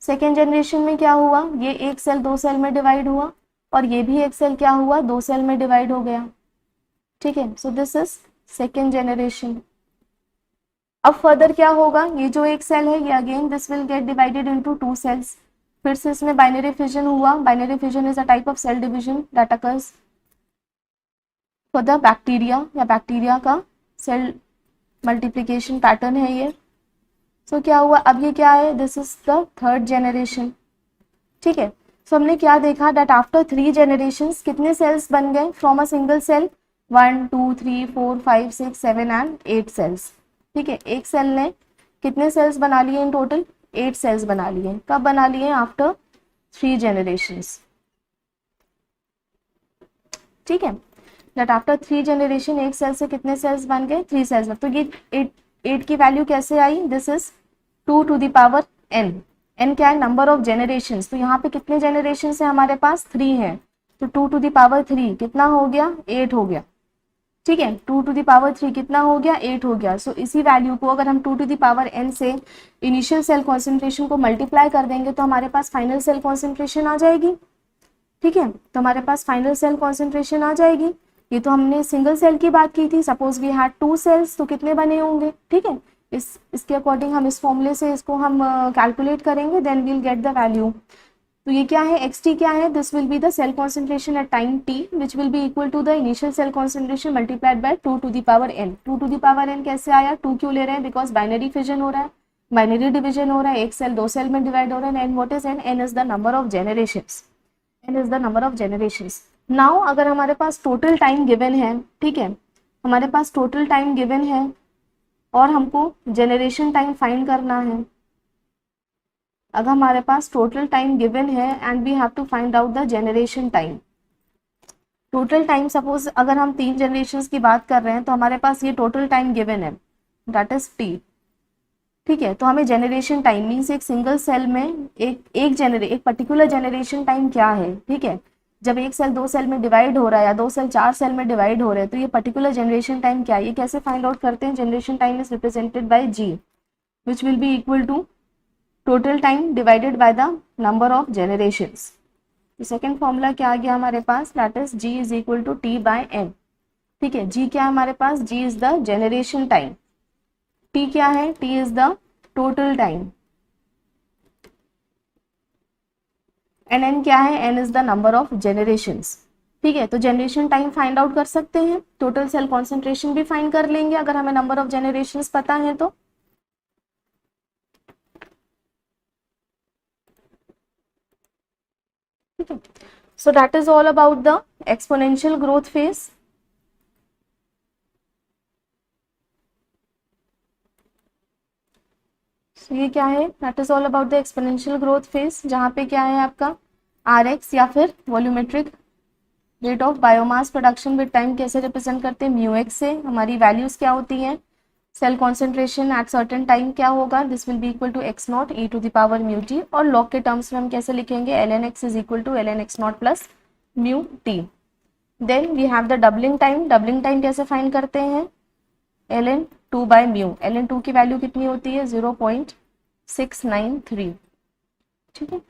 सेकेंड जनरेशन में क्या हुआ, ये एक सेल 2 सेल में डिवाइड हुआ, और ये भी एक सेल क्या हुआ, 2 सेल में डिवाइड हो गया, ठीक है। So this is second generation. अब फर्दर क्या होगा, ये जो एक सेल है ये again this will get divided into 2 cells, फिर से इसमें बाइनरी फिजन हुआ। Binary fission is a type of cell division that occurs for the bacteria, या बैक्टीरिया का सेल मल्टीप्लिकेशन पैटर्न है ये। सो क्या हुआ, अब ये क्या है, this is the third generation, ठीक है। सो हमने क्या देखा, दैट आफ्टर 3 जनरेशंस कितने सेल्स बन गए from a single cell, 1 2 3 4 5 6 7 and 8 cells, ठीक है। एक सेल ने कितने सेल्स बना लिए इन टोटल, 8 सेल्स बना लिए। कब बना लिए, आफ्टर 3 जनरेशंस, ठीक है। दैट आफ्टर 3 जनरेशन एक सेल से कितने सेल्स बन गए, 3 सेल्स। तो ये 8 की वैल्यू कैसे आई, this is 2 to the power n। n क्या है, नंबर ऑफ जेनरेशंस। तो यहाँ पे कितने जेनरेशन है हमारे पास, 3 है, तो 2 टू द पावर 3 कितना हो गया, 8 हो गया, ठीक है। 2 टू द पावर 3 कितना हो गया, 8 हो गया। सो इसी वैल्यू को अगर हम 2 टू द पावर n से इनिशियल सेल कॉन्सेंट्रेशन को मल्टीप्लाई कर देंगे तो हमारे पास फाइनल सेल कॉन्सेंट्रेशन आ जाएगी, ठीक है। तो हमारे पास फाइनल सेल कॉन्सेंट्रेशन आ जाएगी। ये तो हमने सिंगल सेल की बात की थी, सपोज वी हैड 2 सेल्स, तो कितने बने होंगे, ठीक है। इसके अकॉर्डिंग हम इस फॉर्मूले से इसको हम कैलकुलेट करेंगे, then we'll get the value. तो ये क्या है, एक्स टी क्या है, this will be the cell concentration at time T which will be equal to the initial cell concentration multiplied by 2 to the power n। 2 to the power n कैसे आया, 2 क्यों ले रहे हैं, बिकॉज बाइनरी फिजन हो रहा है, बाइनरी डिवीजन हो रहा है, एक सेल दो सेल में डिवाइड हो रहा है। And what is N, N is the number of generations, N is the number of generations. Now अगर हमारे पास टोटल टाइम गिवन है, ठीक है, हमारे पास टोटल टाइम गिवन है और हमको जनरेशन टाइम फाइंड करना है। अगर हमारे पास टोटल टाइम गिवन है and we have to find out the generation time. Total time suppose अगर हम 3 जनरेशंस की बात कर रहे हैं तो हमारे पास ये टोटल टाइम गिवन है, दैट इज टी, ठीक है। तो हमें जनरेशन टाइम मीन्स एक सिंगल सेल में एक पर्टिकुलर जनरेशन टाइम क्या है, ठीक है। जब एक सेल दो सेल में डिवाइड हो रहा है या दो सेल 4 सेल में डिवाइड हो रहे हैं तो ये पर्टिकुलर जनरेशन टाइम क्या है, ये कैसे फाइंड आउट करते हैं, generation time is represented by G which will be equal to total time divided by the number of generations. Second formula क्या आ गया हमारे पास, that is G is equal to T by N, ठीक है। जी क्या है हमारे पास, G is the generation time, T क्या है, T is the total time, and N क्या है, N is the number of generations, ठीक है। तो जनरेशन टाइम फाइंड आउट कर सकते हैं, टोटल सेल कॉन्सेंट्रेशन भी फाइंड कर लेंगे अगर हमें नंबर ऑफ जनरेशंस पता है तो। ठीक है, so that is all about the exponential growth phase. ये क्या है, that is all about the exponential growth phase, जहाँ पे क्या है आपका आर एक्स या फिर volumetric rate of biomass production with time कैसे रिप्रेजेंट करते हैं, म्यू एक्स से। हमारी वैल्यूज क्या होती हैं, cell concentration at certain time क्या होगा, this will be equal to x not E to the power mu T, और लॉग के टर्म्स में हम कैसे लिखेंगे, L N X is equal to L N X naught plus mu T. Then we have the doubling time, doubling time कैसे फाइंड करते हैं, L N two by mu, L N two की वैल्यू कितनी होती है 0.693, ठीक है।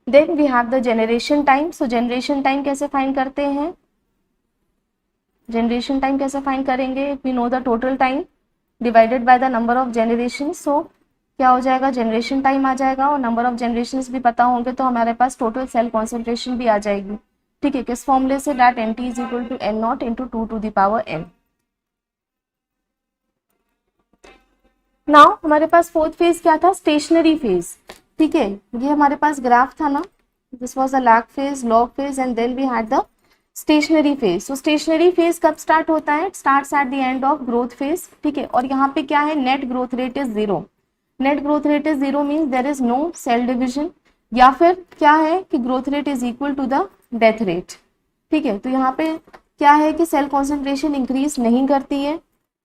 Then we have the generation time, so generation time कैसे फाइंड करते हैं, जनरेशन टाइम कैसे फाइंड करेंगे, we know the total time divided by the number of generation, so क्या हो जाएगा, जनरेशन टाइम आ जाएगा और नंबर ऑफ जनरेशंस भी पता होंगे तो हमारे पास टोटल सेल कॉन्सेंट्रेशन भी आ जाएगी, ठीक है। किस फॉर्मूले से, that N T is equal to N naught into 2 to the power N. Now हमारे पास फोर्थ फेज क्या था, स्टेशनरी फेज, ठीक है। ये हमारे पास ग्राफ था ना, this was the lag phase, log phase and then we had the stationary phase. So stationary phase कब स्टार्ट होता है, starts at the end of growth phase, ठीक है। और यहाँ पे क्या है, net growth rate is 0, net growth rate is 0 means there is no cell division, या फिर क्या है कि growth rate is equal to the death rate, ठीक है। तो यहाँ पे क्या है कि सेल कॉन्सेंट्रेशन इंक्रीज नहीं करती है,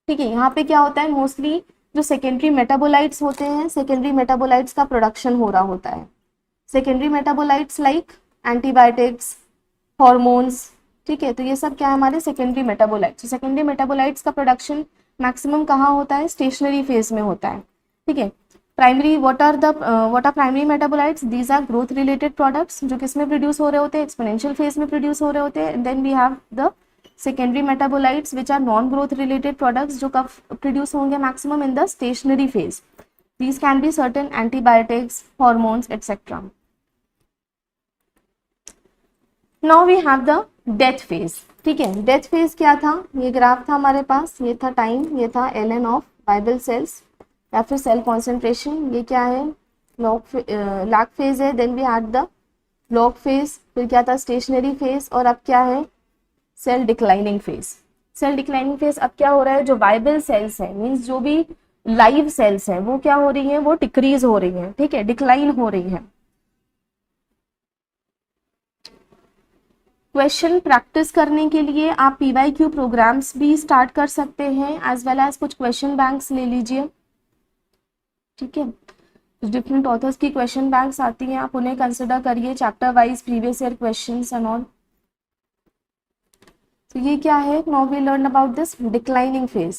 ठीक है। यहाँ पे क्या होता है, मोस्टली जो सेकेंडरी मेटाबोलाइट्स होते हैं, सेकेंडरी मेटाबोलाइट्स का प्रोडक्शन हो रहा होता है, secondary metabolites like antibiotics, hormones, ठीक है। तो ये सब क्या है हमारे सेकेंडरी मेटाबोलाइट्स। सेकेंडरी मेटाबोलाइट्स का प्रोडक्शन मैक्सिमम कहाँ होता है, स्टेशनरी फेज में होता है, ठीक है। Primary what are primary metabolites, these are growth related products जो किसमें प्रोड्यूस हो रहे होते हैं, एक्सपोनेंशियल फेज में प्रोड्यूस हो रहे होते हैं। Then we have the secondary metabolites which are non growth related products जो कब प्रोड्यूस होंगे, maximum in the stationary phase, these can be certain antibiotics, hormones etcetera. Now we have the death phase, ठीक है। डेथ फेज क्या था, ये ग्राफ था हमारे पास, ये था टाइम, ये था L N of viable cells या फिर सेल कॉन्सेंट्रेशन, ये क्या है लैग फेज है। Then we had the log phase, फिर क्या था स्टेशनरी फेज, और अब क्या है cell declining phase. Cell declining phase अब क्या हो रहा है, जो वाइबल सेल्स है मीन्स जो भी लाइव सेल्स हैं वो क्या हो रही हैं, वो डिक्रीज हो रही हैं, ठीक है, डिक्लाइन हो रही हैं। क्वेश्चन प्रैक्टिस करने के लिए आप PYQ प्रोग्राम्स भी स्टार्ट कर सकते हैं, एज वेल एज कुछ क्वेश्चन बैंक्स ले लीजिए, ठीक है। डिफरेंट ऑथर्स की क्वेश्चन बैंक्स आती हैं, आप उन्हें कंसिडर करिए, chapter wise previous year questions and all. तो ये क्या है, now we learn about this declining phase.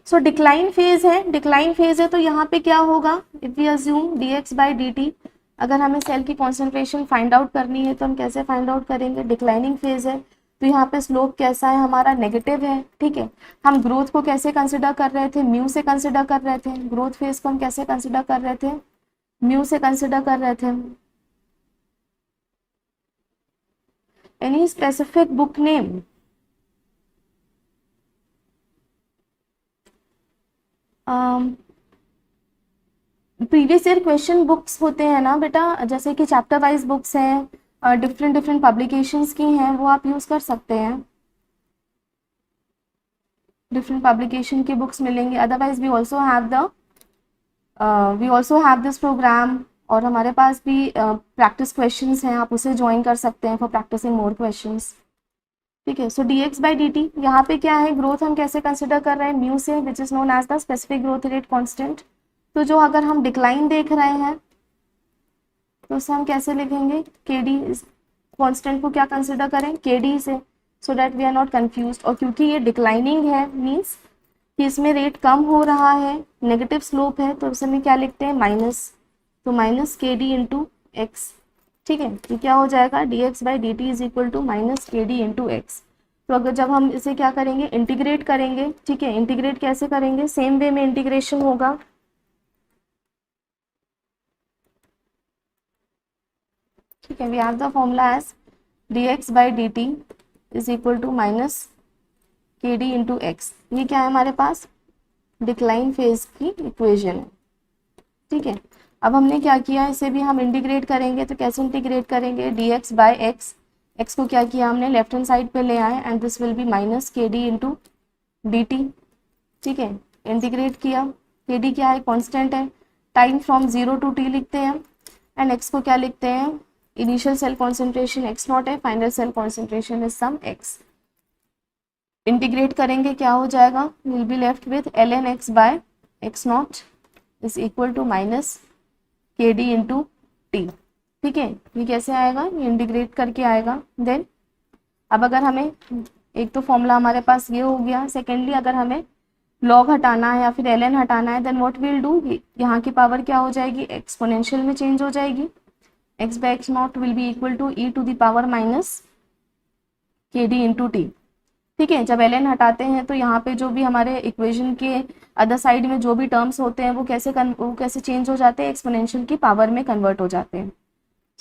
So decline phase है, डिक्लाइन फेज है तो यहाँ पे क्या होगा, if we assume dx by dt, अगर हमें सेल की कॉन्सेंट्रेशन फाइंड आउट करनी है तो हम कैसे फाइंड आउट करेंगे, डिक्लाइनिंग फेज है तो यहाँ पे स्लोप कैसा है हमारा, नेगेटिव है। ठीक है, हम ग्रोथ को कैसे कंसिडर कर रहे थे, म्यू से कंसिडर कर रहे थे। ग्रोथ फेज को हम कैसे कंसिडर कर रहे थे, म्यू से कंसिडर कर रहे थे। Any specific book name, previous year question books होते हैं ना बेटा, जैसे कि चैप्टर वाइज बुक्स हैं, डिफरेंट डिफरेंट पब्लिकेशंस की हैं, वो आप यूज़ कर सकते हैं। डिफरेंट पब्लिकेशन की बुक्स मिलेंगी। Otherwise we also have this program, और हमारे पास भी प्रैक्टिस क्वेश्चंस हैं, आप उसे ज्वाइन कर सकते हैं फॉर प्रैक्टिसिंग मोर क्वेश्चंस। ठीक है, सो dx बाई dt यहाँ पे क्या है, ग्रोथ हम कैसे कंसिडर कर रहे हैं, म्यू से, which is known as the specific growth rate constant. तो जो अगर हम डिक्लाइन देख रहे हैं तो उसे हम कैसे लिखेंगे, के डी कॉन्स्टेंट को क्या कंसिडर करें, के डी से, so that we are not confuse. और क्योंकि ये डिक्लाइनिंग है मीन्स कि इसमें रेट कम हो रहा है, नेगेटिव स्लोप है, तो उसे हम क्या लिखते हैं, माइनस, तो minus K D into x. ठीक है, तो क्या हो जाएगा, D X by D T is equal to minus K D into X. तो अगर जब हम इसे क्या करेंगे, इंटीग्रेट करेंगे, ठीक है, इंटीग्रेट कैसे करेंगे, सेम वे में इंटीग्रेशन होगा। ठीक है, we have the formula as D X by D T is equal to minus K D into X. ये क्या है हमारे पास, डिक्लाइन फेज की इक्वेशन है। ठीक है, अब हमने क्या किया, इसे भी हम इंटीग्रेट करेंगे, तो कैसे इंटीग्रेट करेंगे, D X by x, X को क्या किया हमने लेफ्ट हैंड साइड पे ले आए, and this will B minus K D into D T. ठीक है, इंटीग्रेट किया, के डी क्या है, कॉन्स्टेंट है, टाइम फ्रॉम 0 टू टी लिखते हैं, एंड एक्स को क्या लिखते हैं, initial cell concentration X not है, final cell concentration is some X. Integrate करेंगे क्या हो जाएगा, will be left with L N X by X not is equal to minus K D into T. ठीक है, ये कैसे आएगा, ये इंटीग्रेट करके आएगा। देन अब अगर हमें, एक तो फॉर्मूला हमारे पास ये हो गया, सेकेंडली अगर हमें लॉग हटाना है या फिर एल एन हटाना है, देन व्हाट विल डू, यहाँ की पावर क्या हो जाएगी, एक्सपोनेंशियल में चेंज हो जाएगी, X by X naught will be equal to E to the power minus K D into T. ठीक है, जब एल एन हटाते हैं तो यहाँ पे जो भी हमारे इक्वेशन के अदर साइड में जो भी टर्म्स होते हैं वो कैसे चेंज हो जाते हैं, एक्सपोनेंशियल की पावर में कन्वर्ट हो जाते हैं।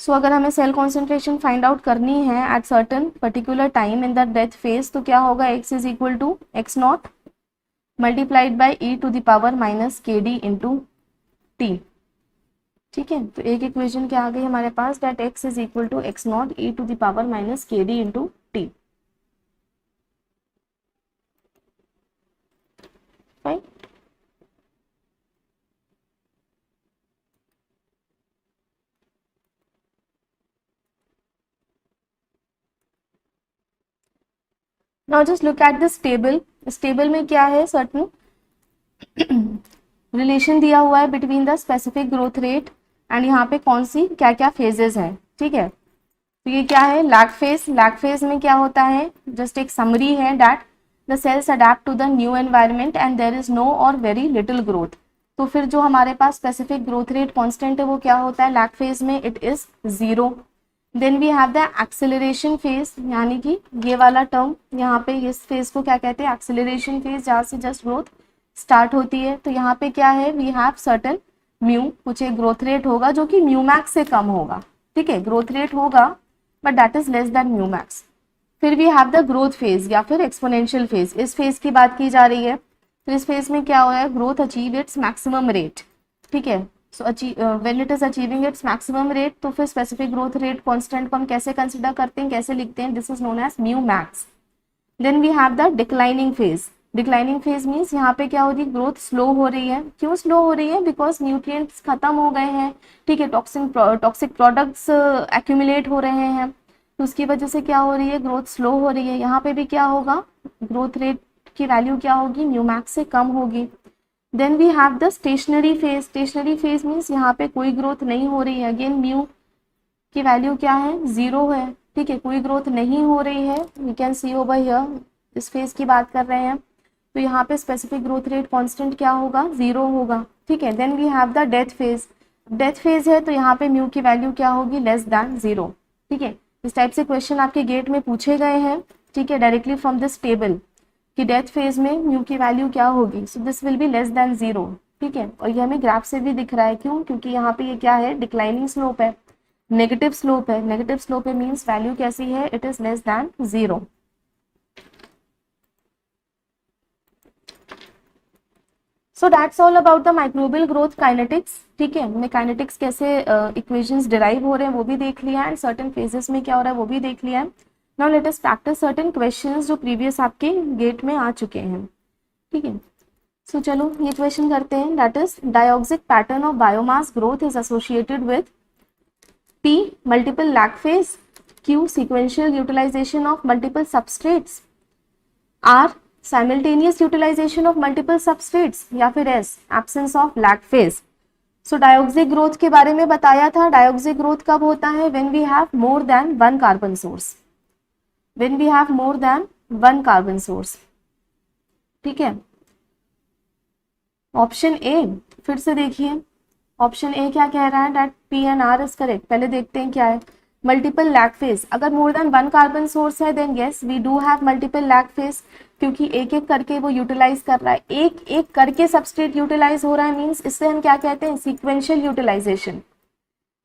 सो अगर हमें सेल कॉन्सेंट्रेशन फाइंड आउट करनी है at certain particular time in the death phase, तो क्या होगा, X is equal to x not multiplied by E to the power minus K D into T. ठीक है, तो एक इक्वेशन क्या आ गई हमारे पास, that X is equal to x not E to the power minus K D into T. Fine, now just look at this table. इस टेबल में क्या है, सर्टन रिलेशन दिया हुआ है between the specific growth rate and यहाँ पे कौन सी क्या क्या फेजेस है। ठीक है, तो ये क्या है, लैग फेज। लैग फेज में क्या होता है, जस्ट एक समरी है, that the cells adapt to the new environment and there is no और वेरी लिटिल ग्रोथ। तो फिर जो हमारे पास स्पेसिफिक ग्रोथ रेट कांस्टेंट है वो क्या होता है, लैग फेज में it is 0। Then we have the acceleration phase, यानी कि ये वाला टर्म यहाँ पे, इस फेज को क्या कहते हैं, एक्सेलरेशन फेज, जहाँ से जस्ट ग्रोथ स्टार्ट होती है। तो यहाँ पे क्या है, वी हैव सर्टन म्यू, कुछ एक ग्रोथ रेट होगा जो कि म्यू मैक्स से कम होगा। ठीक है, ग्रोथ रेट होगा but that is less than mu max. फिर we have the growth phase या फिर एक्सपोनेंशियल फेज, इस फेज की बात की जा रही है। तो इस फेज में क्या हो है, growth achieve its maximum rate. ठीक है, so when it is achieving its maximum rate, तो फिर स्पेसिफिक ग्रोथ रेट कांस्टेंट को हम कैसे कंसिडर करते हैं, कैसे लिखते हैं, this is known as mu max. Then we have the declining phase. Declining phase means यहाँ पे क्या हो रही है, ग्रोथ स्लो हो रही है। क्यों स्लो हो रही है, बिकॉज न्यूट्रिएंट्स खत्म हो गए हैं। ठीक है, टॉक्सिक प्रोडक्ट्स एक्यूमुलेट हो रहे हैं, तो उसकी वजह से क्या हो रही है, ग्रोथ स्लो हो रही है। यहाँ पे भी क्या होगा, ग्रोथ रेट की वैल्यू क्या होगी, म्यू मैक्स से कम होगी। Then we have the stationary phase. Stationary phase means यहाँ पे कोई ग्रोथ नहीं हो रही है। अगेन म्यू की वैल्यू क्या है, 0 है। ठीक है, कोई ग्रोथ नहीं हो रही है, we can see over here, इस फेज की बात कर रहे हैं। तो यहाँ पे स्पेसिफिक ग्रोथ रेट कांस्टेंट क्या होगा, 0 होगा। ठीक है, then we have the death phase. Death phase है तो यहाँ पे म्यू की वैल्यू क्या होगी, लेस दैन 0। ठीक है, इस टाइप से क्वेश्चन आपके गेट में पूछे गए हैं। ठीक है, डायरेक्टली फ्रॉम दिस टेबल कि डेथ फेज में म्यू की वैल्यू क्या होगी, सो this will be less than 0, ठीक है। और ये हमें ग्राफ से भी दिख रहा है, क्यों, क्योंकि यहाँ पे ये क्या है, डिक्लाइनिंग स्लोप है, नेगेटिव स्लोप है, नेगेटिव स्लोप है मीन्स वैल्यू कैसी है, it is less than 0। So that's all about the microbial growth kinetics, ठीक है। हमने काइनेटिक्स कैसे इक्वेशंस डिराइव हो रहे हैं वो भी देख लिया है, एंड सर्टेन फेजेस में क्या हो रहा है वो भी देख लिया है। Now let us practice certain questions जो प्रीवियस आपके गेट में आ चुके हैं, ठीक है। सो चलो ये क्वेश्चन करते हैं, that is diauxic pattern of biomass growth is associated with P multiple lag phase, Q sequential utilization of multiple substrates, R simultaneous utilization of multiple substrates, या फिर S absence of lag phase। So diauxic growth के बारे में बताया था, डायोक्सिक ग्रोथ कब होता है, when we have more than one carbon source, when we have more than one carbon source, ठीक है। ऑप्शन ए फिर से देखिए, ऑप्शन ए क्या कह रहा है, that P and R is correct. पहले देखते हैं क्या है, मल्टीपल लैग फेज, अगर more than one carbon source है then yes we do have multiple lag phase, क्योंकि एक एक करके वो यूटिलाइज कर रहा है, एक एक करके सबस्ट्रेट यूटिलाइज हो रहा है, मींस इससे हम क्या कहते हैं, sequential utilization,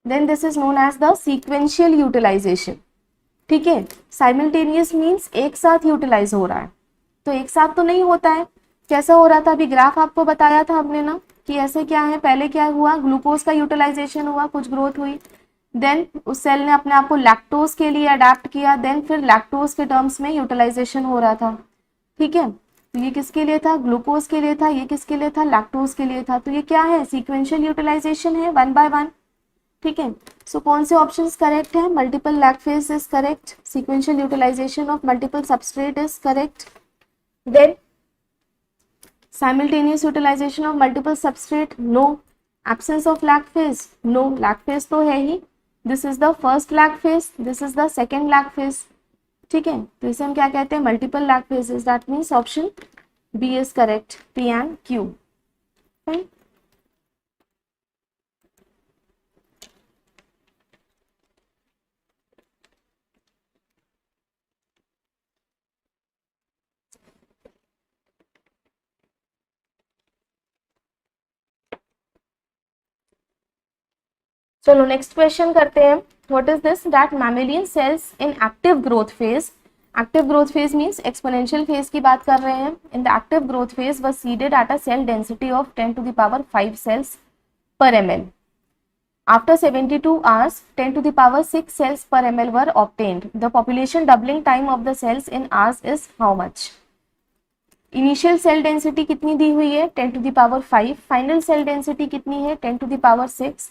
then this is known as the sequential utilization, ठीक है। साइमल्टेनियस मींस एक साथ यूटिलाइज हो रहा है, तो एक साथ तो नहीं होता है, कैसा हो रहा था, अभी ग्राफ आपको बताया था हमने ना कि ऐसे क्या है, पहले क्या हुआ, ग्लूकोज का यूटिलाइजेशन हुआ, कुछ ग्रोथ हुई, देन उस सेल ने अपने आप को लैक्टोज के लिए अडेप्ट किया, देन फिर लैक्टोज के टर्म्स में यूटिलाइजेशन हो रहा था, ठीक है। तो ये किसके लिए था, ग्लूकोज के लिए था, ये किसके लिए था, लैक्टोज के लिए था। तो ये क्या है, सीक्वेंशियल यूटिलाइजेशन है, वन बाय वन, ठीक है। सो कौन से ऑप्शंस करेक्ट है, multiple lag phase is correct, sequential utilization of multiple substrate is correct, then simultaneous utilization of multiple substrate, no, absence of lag phase, no, lag phase तो है ही, this is the first lag phase, this is the second lag phase, ठीक है। तो इसे हम क्या कहते हैं, multiple lag phases, that means option B is correct, P and Q, fine। चलो नेक्स्ट क्वेश्चन करते हैं, what is this, that mammalian cells in active growth phase, active growth phase means exponential phase की बात कर रहे हैं, in the active growth phase was seeded at a cell density of 10 to the power 5 cells per ml, after 72 hours 10 to the power 6 cells per ml were obtained, the population doubling time of the cells in hours is how much। Initial cell density कितनी दी हुई है, 10 to the power 5, final cell density कितनी है, 10 to the power 6,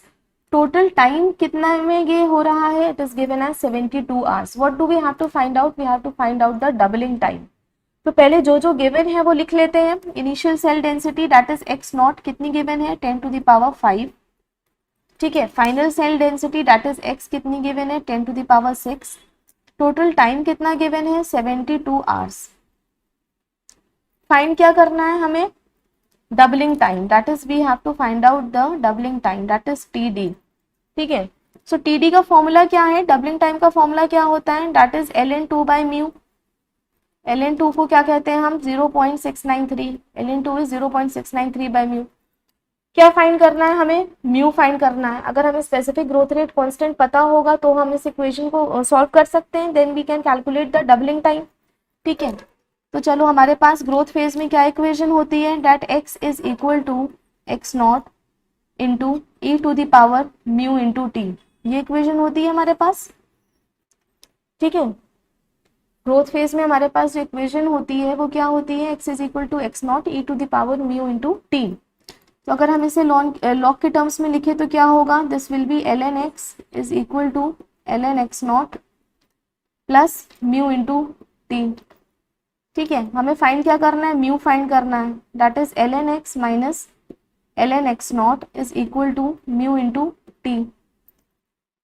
total time कितना में ये हो रहा है, it is given as 72 hours. What do we have to find out, we have to find out the doubling time. तो पहले जो जो गिवन है वो लिख लेते हैं, initial cell density that is X naught कितनी गिवन है, 10 to the power 5, ठीक है। Final cell density that is X कितनी गिवन है, 10 to the power 6, total time कितना गिवन है, 72 आवर्स। फाइंड क्या करना है हमें, doubling time, that is we have to find out the doubling time, that is TD, ठीक है। सो टीडी का फॉर्मूला क्या है, डबलिंग टाइम का फॉर्मूला क्या होता है, that is ln2 by mu, ln2 को क्या कहते हैं हम, 0.693, ln2 इज 0.693 बाई म्यू। क्या फाइंड करना है हमें, म्यू फाइंड करना है। अगर हमें स्पेसिफिक ग्रोथ रेट कांस्टेंट पता होगा तो हम इस इक्वेशन को सॉल्व कर सकते हैं, then we can calculate the doubling time, ठीक है। तो चलो हमारे पास ग्रोथ फेज में क्या इक्वेशन होती है, that x is equal to x not into E to the power mu into t, ये इक्वेशन होती है हमारे पास, ठीक है। ग्रोथ फेज में हमारे पास जो इक्वेशन होती है वो क्या होती है, x is equal to x not E to the power mu into t. तो अगर हम इसे लॉग के टर्म्स में लिखे तो क्या होगा, this will be ln x is equal to ln x not plus mu into T, ठीक है। हमें फाइंड क्या करना है, म्यू फाइंड करना है, that is ln x minus ln x not is equal to mu into t,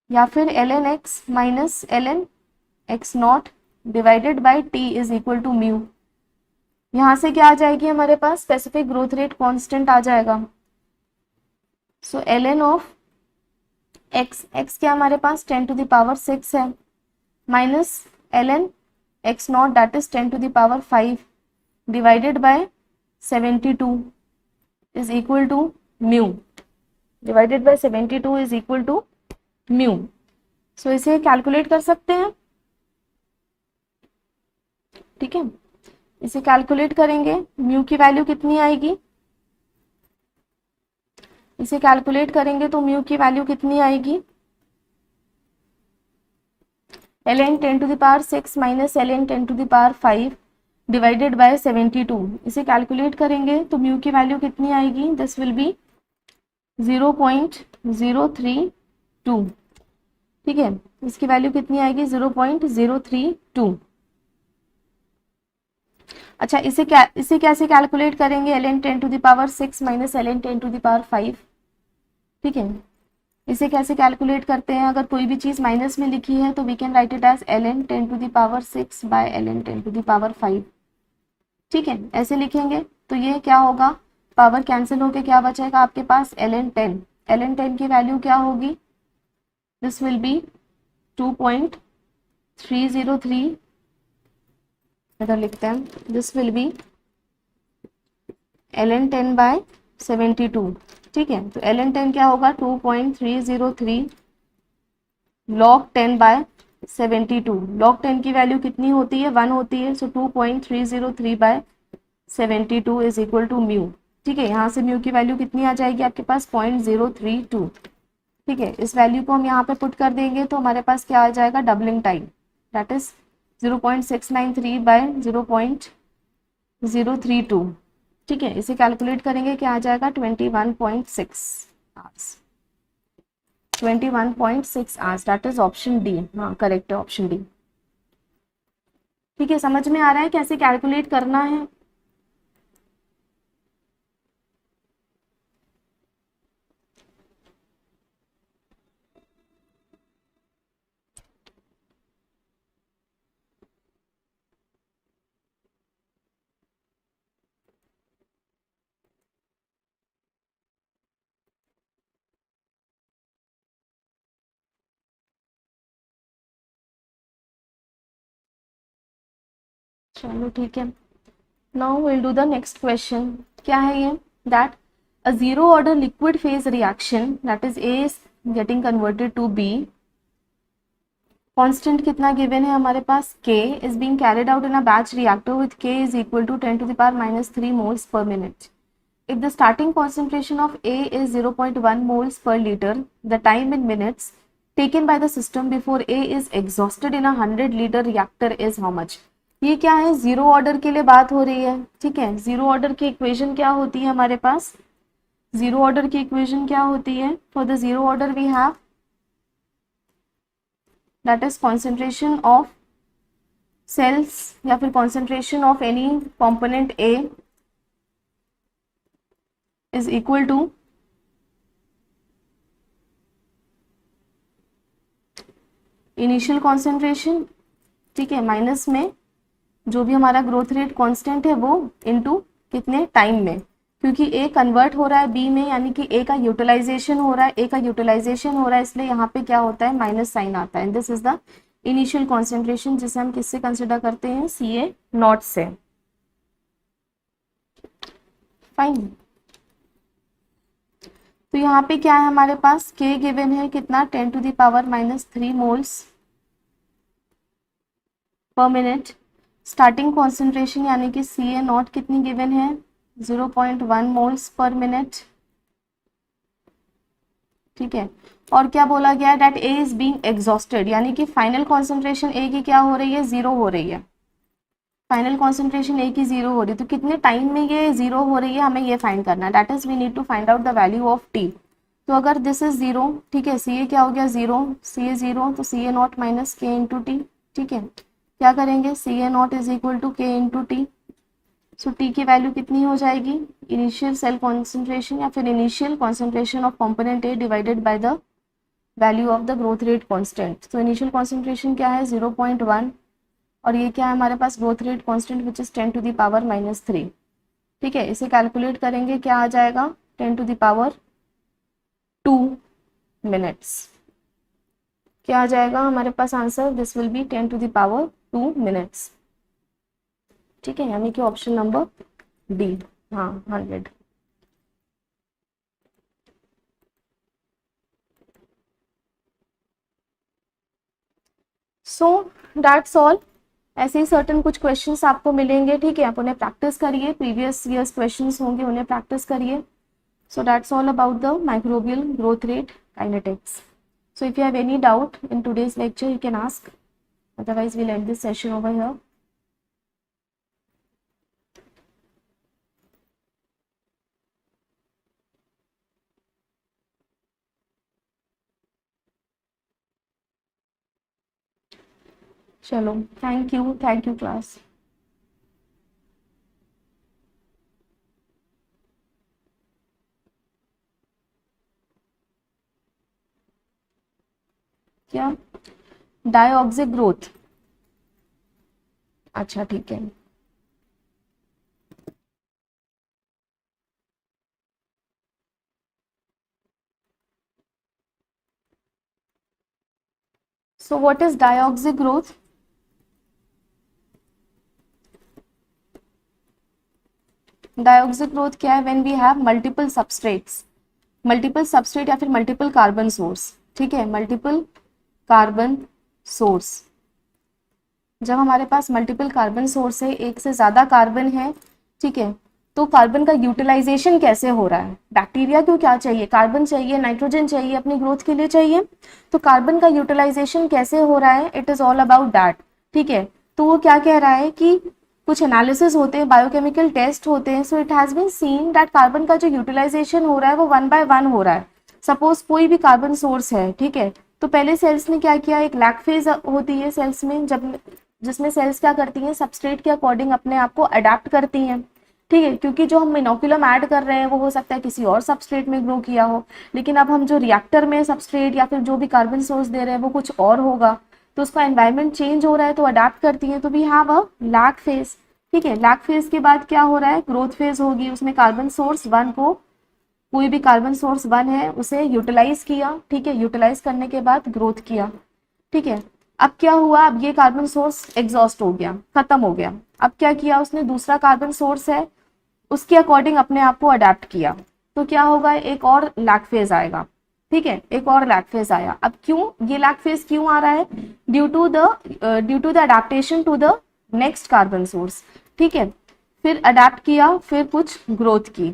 या फिर ln x minus ln x not divided by t is equal to mu. यहाँ से क्या आ जाएगी हमारे पास, स्पेसिफिक ग्रोथ रेट कांस्टेंट आ जाएगा। So ln of x, x क्या हमारे पास 10 to the power 6 है, माइनस ln x नॉट that is 10 to the power 5 divided by 72 is equal to mu, divided by 72 is equal to mu. सो इसे कैलकुलेट कर सकते हैं, ठीक है। इसे कैलकुलेट करेंगे, म्यू की वैल्यू कितनी आएगी, इसे कैलकुलेट करेंगे तो म्यू की वैल्यू कितनी आएगी, ln 10 to the power 6 minus ln 10 to the power 5 divided by 72। इसे कैलकुलेट करेंगे तो म्यू की वैल्यू कितनी आएगी, दिस विल बी 0.032, ठीक है। इसकी वैल्यू कितनी आएगी, 0.032। अच्छा, इसे कैसे कैलकुलेट करेंगे, ln 10 to the power 6 minus ln 10 to the power 5, ठीक है। इसे कैसे कैलकुलेट करते हैं, अगर कोई भी चीज माइनस में लिखी है तो we can write it as ln 10 to the power 6 by ln 10 to the power 5, ठीक है। ऐसे लिखेंगे तो ये क्या होगा, पावर कैंसिल होके क्या बचेगा आपके पास, ln 10 की वैल्यू क्या होगी, दिस विल बी 2.303, इधर लिखते हैं, this will be ln 10 by 72, ठीक है। तो ln 10 क्या होगा, 2.303 log 10 बाय 72, log 10 की वैल्यू कितनी होती है, 1 होती है। So 2.303 by 72 is equal to mu, ठीक है। यहाँ से म्यू की वैल्यू कितनी आ जाएगी आपके पास, 0.032, ठीक है। इस वैल्यू को हम यहाँ पे पुट कर देंगे तो हमारे पास क्या आ जाएगा, doubling time, that is 0.693 by 0.032, ठीक है। इसे कैलकुलेट करेंगे क्या आ जाएगा, 21.6 hours, 21.6 hours, that is option D, हाँ करेक्ट है ऑप्शन डी, ठीक है। समझ में आ रहा है कैसे कैलकुलेट करना है। चलो ठीक है, now will do the next question. क्या है ये, that a zero order liquid phase reaction that is A is getting converted to B, constant कितना गिवन है हमारे पास, k is being carried out in a batch reactor with k is equal to 10 to the power -3 moles per minute. If the starting concentration of A is 0.1 moles per liter, the time in minutes taken by the system before A is exhausted in a 100-liter reactor is how much? ये क्या है, जीरो ऑर्डर के लिए बात हो रही है, ठीक है। जीरो ऑर्डर की इक्वेशन क्या होती है हमारे पास, जीरो ऑर्डर की इक्वेशन क्या होती है, for the zero order we have that is concentration of cells या फिर concentration of any component A is equal to initial concentration, ठीक है, माइनस में जो भी हमारा ग्रोथ रेट कांस्टेंट है वो इनटू कितने टाइम में, क्योंकि ए कन्वर्ट हो रहा है बी में, यानी कि ए का यूटिलाइजेशन हो रहा है, ए का यूटिलाइजेशन हो रहा है, इसलिए यहाँ पे क्या होता है, माइनस साइन आता है। This is the initial concentration, जिसे हम किससे कंसिडर करते हैं, CA नॉट से, फाइन। तो यहाँ पे क्या है हमारे पास, K गिवन है कितना, 10 to the power -3 moles पर मिनट। स्टार्टिंग कॉन्सेंट्रेशन यानी कि CA नॉट कितनी गिवन है, 0.1 मोल्स पर मिनट, ठीक है। और क्या बोला गया है, that A is being exhausted, यानी कि फाइनल कॉन्सेंट्रेशन A की क्या हो रही है, 0 हो रही है, फाइनल कॉन्सेंट्रेशन A की 0 हो रही है। तो कितने टाइम में ये 0 हो रही है, हमें ये फाइंड करना है, that is we need to find out the value of T। तो अगर दिस इज 0, ठीक है, CA क्या हो गया 0, CA 0, तो CA not minus K into T, ठीक है। क्या करेंगे, CA not is equal to K into T. सो T की वैल्यू कितनी हो जाएगी, इनिशियल सेल कॉन्सेंट्रेशन या फिर initial concentration of component A divided by the value of the growth rate constant. तो इनिशियल कॉन्सेंट्रेशन क्या है, 0.1, और ये क्या है हमारे पास, growth rate constant which is 10 to the power -3, ठीक है। इसे कैलकुलेट करेंगे, क्या आ जाएगा, 10 to the power 2 मिनट्स, क्या आ जाएगा हमारे पास answer, this will be 10 to the power 2 minutes। ठीक है, यानी कि ऑप्शन नंबर डी। हाँ 100। So that's all. ऐसे ही सर्टन कुछ क्वेश्चंस आपको मिलेंगे, ठीक है, आप उन्हें प्रैक्टिस करिए, प्रीवियस ईयर्स क्वेश्चंस होंगे उन्हें प्रैक्टिस करिए। So that's all about the microbial growth rate kinetics. So if you have any doubt in today's lecture, you can ask. Otherwise, we'll end this session over here. चलो, थैंक यू क्लास। क्या डायऑक्सिक ग्रोथ? अच्छा ठीक है। So what is diauxic growth? Diauxic growth क्या है? When we have multiple substrates, multiple substrate या फिर मल्टीपल कार्बन सोर्स, ठीक है, मल्टीपल कार्बन सोर्स। जब हमारे पास मल्टीपल कार्बन सोर्स है, एक से ज़्यादा कार्बन है, ठीक है, तो कार्बन का यूटिलाइजेशन कैसे हो रहा है? बैक्टीरिया को क्या चाहिए? कार्बन चाहिए, नाइट्रोजन चाहिए, अपनी ग्रोथ के लिए चाहिए। तो कार्बन का यूटिलाइजेशन कैसे हो रहा है, it is all about that, ठीक है। तो वो क्या कह रहा है कि कुछ एनालिसिस होते हैं, बायोकेमिकल टेस्ट होते हैं, so it has been seen that carbon का जो यूटिलाइजेशन हो रहा है वो 1 by 1 हो रहा है। सपोज कोई भी कार्बन सोर्स है, ठीक है, तो पहले सेल्स ने क्या किया, एक लैग फेज होती है सेल्स में, जब जिसमें सेल्स क्या करती हैं, सबस्ट्रेट के अकॉर्डिंग अपने आप को अडेप्ट करती हैं, ठीक है, क्योंकि जो हम इनोकुलम ऐड कर रहे हैं वो हो सकता है किसी और सबस्ट्रेट में ग्रो किया हो, लेकिन अब हम जो रिएक्टर में सबस्ट्रेट या फिर जो भी कार्बन सोर्स दे रहे हैं वो कुछ और होगा, तो उसका एनवायरनमेंट चेंज हो रहा है तो अडेप्ट करती हैं, तो we have a lag phase, ठीक है। लैग फेज के बाद क्या हो रहा है, ग्रोथ फेज होगी, उसमें कार्बन सोर्स 1 को, कोई भी कार्बन सोर्स 1 है उसे यूटिलाइज किया, ठीक है, यूटिलाइज करने के बाद ग्रोथ किया, ठीक है। अब क्या हुआ, अब ये कार्बन सोर्स एग्जॉस्ट हो गया, खत्म हो गया। अब क्या किया उसने, दूसरा कार्बन सोर्स है उसके अकॉर्डिंग अपने आप को अडेप्ट किया, तो क्या होगा, एक और लैग फेज आएगा, ठीक है, एक और लैग फेज आया। अब क्यों ये लैग फेज क्यों आ रहा है, due to the adaptation to the next carbon source, ठीक है। फिर अडेप्ट किया, फिर कुछ ग्रोथ की,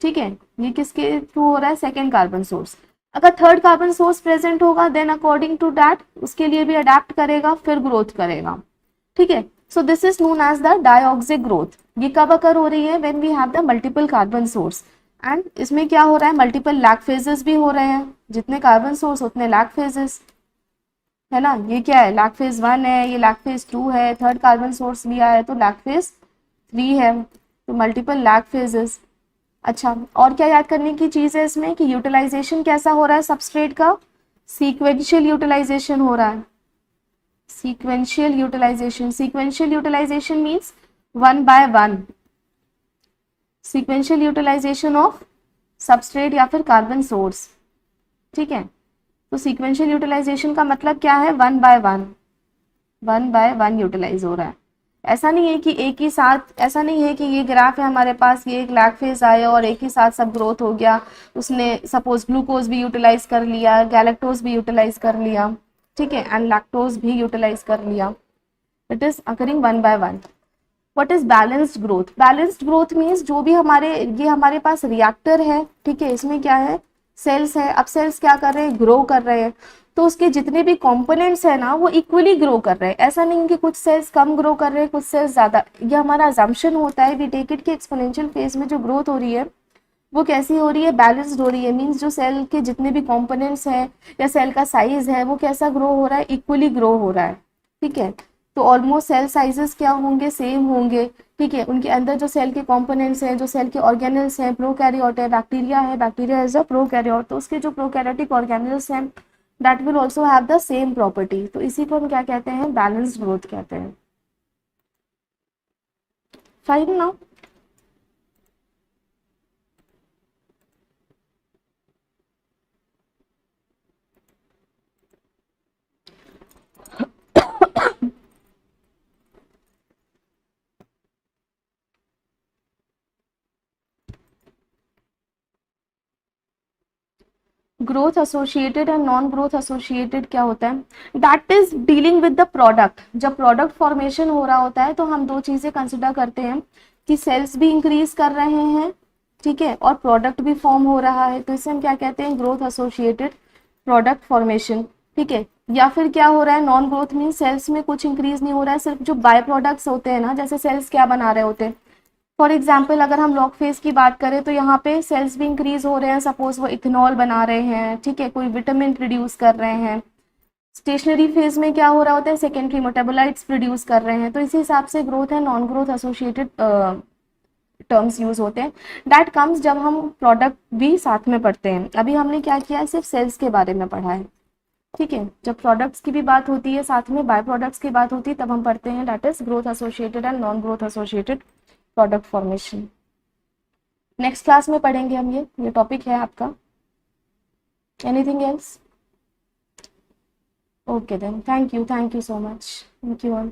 ठीक है, ये किसके थ्रू हो रहा है, सेकेंड कार्बन सोर्स। अगर थर्ड कार्बन सोर्स प्रेजेंट होगा देन अकॉर्डिंग टू दैट उसके लिए भी अडेप्ट करेगा, फिर ग्रोथ करेगा, ठीक है। So this is known as the diauxic growth. ये कब अकर हो रही है, when we have the multiple carbon source, and इसमें क्या हो रहा है, मल्टीपल लैग फेजेस भी हो रहे हैं, जितने कार्बन सोर्स उतने लैग फेजेस, है ना। ये क्या है, लैग फेज 1 है, ये लैग फेज 2 है, थर्ड कार्बन सोर्स लिया है तो लैग फेज 3 है, तो मल्टीपल लैग फेजेस। अच्छा, और क्या याद करने की चीज है इसमें कि यूटिलाइजेशन कैसा हो रहा है सबस्ट्रेट का, सीक्वेंशियल यूटिलाइजेशन हो रहा है। Sequential utilization means 1 by 1, sequential utilization of substrate या फिर कार्बन सोर्स, ठीक है। तो सीक्वेंशियल यूटिलाइजेशन का मतलब क्या है, 1 by 1, 1 by 1 यूटिलाइज हो रहा है। ऐसा नहीं है कि एक ही साथ, ऐसा नहीं है कि ये ग्राफ है हमारे पास, ये एक लैग फेज आया और एक ही साथ सब ग्रोथ हो गया, उसने सपोज ग्लूकोज भी यूटिलाइज कर लिया, गैलेक्टोज भी यूटिलाइज कर लिया, ठीक है, एंड लैक्टोज भी यूटिलाइज कर लिया। It is occurring 1 by 1। What is balanced growth? Balanced growth means जो भी हमारे, ये हमारे पास रिएक्टर है, ठीक है, इसमें क्या है, सेल्स है। अब सेल्स क्या कर रहे हैं, ग्रो कर रहे हैं, तो उसके जितने भी कंपोनेंट्स है ना वो इक्वली ग्रो कर रहे हैं। ऐसा नहीं कि कुछ सेल्स कम ग्रो कर रहे हैं, कुछ सेल्स ज्यादा। ये हमारा अजम्पशन होता है, वी टेक इट कि एक्सपोनेंशियल फेज में जो ग्रोथ हो रही है वो कैसी हो रही है, बैलेंस्ड हो रही है। मीन्स जो सेल के जितने भी कंपोनेंट्स हैं या सेल का साइज है वो कैसा ग्रो हो रहा है, इक्वली ग्रो हो रहा है, ठीक है। तो ऑलमोस्ट सेल साइजेस क्या होंगे, सेम होंगे, ठीक है। उनके अंदर जो सेल के कंपोनेंट्स हैं, जो सेल के ऑर्गेनल्स हैं, प्रोकैरियोट है, बैक्टीरिया है, बैक्टीरिया इज अ प्रोकैरियोट, तो उसके जो प्रोकैरियोटिक ऑर्गेनल्स हैं that will also have the same property, तो इसी को हम क्या कहते हैं, बैलेंस्ड ग्रोथ कहते हैं। फाइन ना। Growth associated and non growth associated क्या होता है? That is dealing with the product. जब प्रोडक्ट फॉर्मेशन हो रहा होता है तो हम दो चीजें कंसिडर करते हैं कि सेल्स भी इंक्रीज कर रहे हैं, ठीक है, और प्रोडक्ट भी फॉर्म हो रहा है, तो इसे हम क्या कहते हैं? ग्रोथ एसोसिएटेड प्रोडक्ट फॉर्मेशन, ठीक है। या फिर क्या हो रहा है? नॉन ग्रोथ मीन सेल्स में कुछ इंक्रीज नहीं हो रहा है, सिर्फ जो बाय प्रोडक्ट्स होते हैं ना, जैसे सेल्स क्या बना रहे होते हैं, फॉर एग्जाम्पल अगर हम लॉग फेज की बात करें तो यहाँ पे सेल्स भी इंक्रीज हो रहे हैं, सपोज वो इथेनॉल बना रहे हैं, ठीक है, कोई विटामिन प्रोड्यूस कर रहे हैं। स्टेशनरी फेज में क्या हो रहा होता है? सेकेंडरी मेटाबोलाइट्स प्रोड्यूस कर रहे हैं। तो इसी हिसाब से growth and non growth associated terms use होते हैं। दैट कम्स जब हम प्रोडक्ट भी साथ में पढ़ते हैं। अभी हमने क्या किया है? सिर्फ सेल्स के बारे में पढ़ा है, ठीक है। जब प्रोडक्ट्स की भी बात होती है, साथ में बाय प्रोडक्ट्स की बात होती है, तब हम पढ़ते हैं that is growth associated and non growth associated product formation. Next class में पढ़ेंगे हम ये टॉपिक है आपका। Anything else? Okay then, thank you so much, thank you all.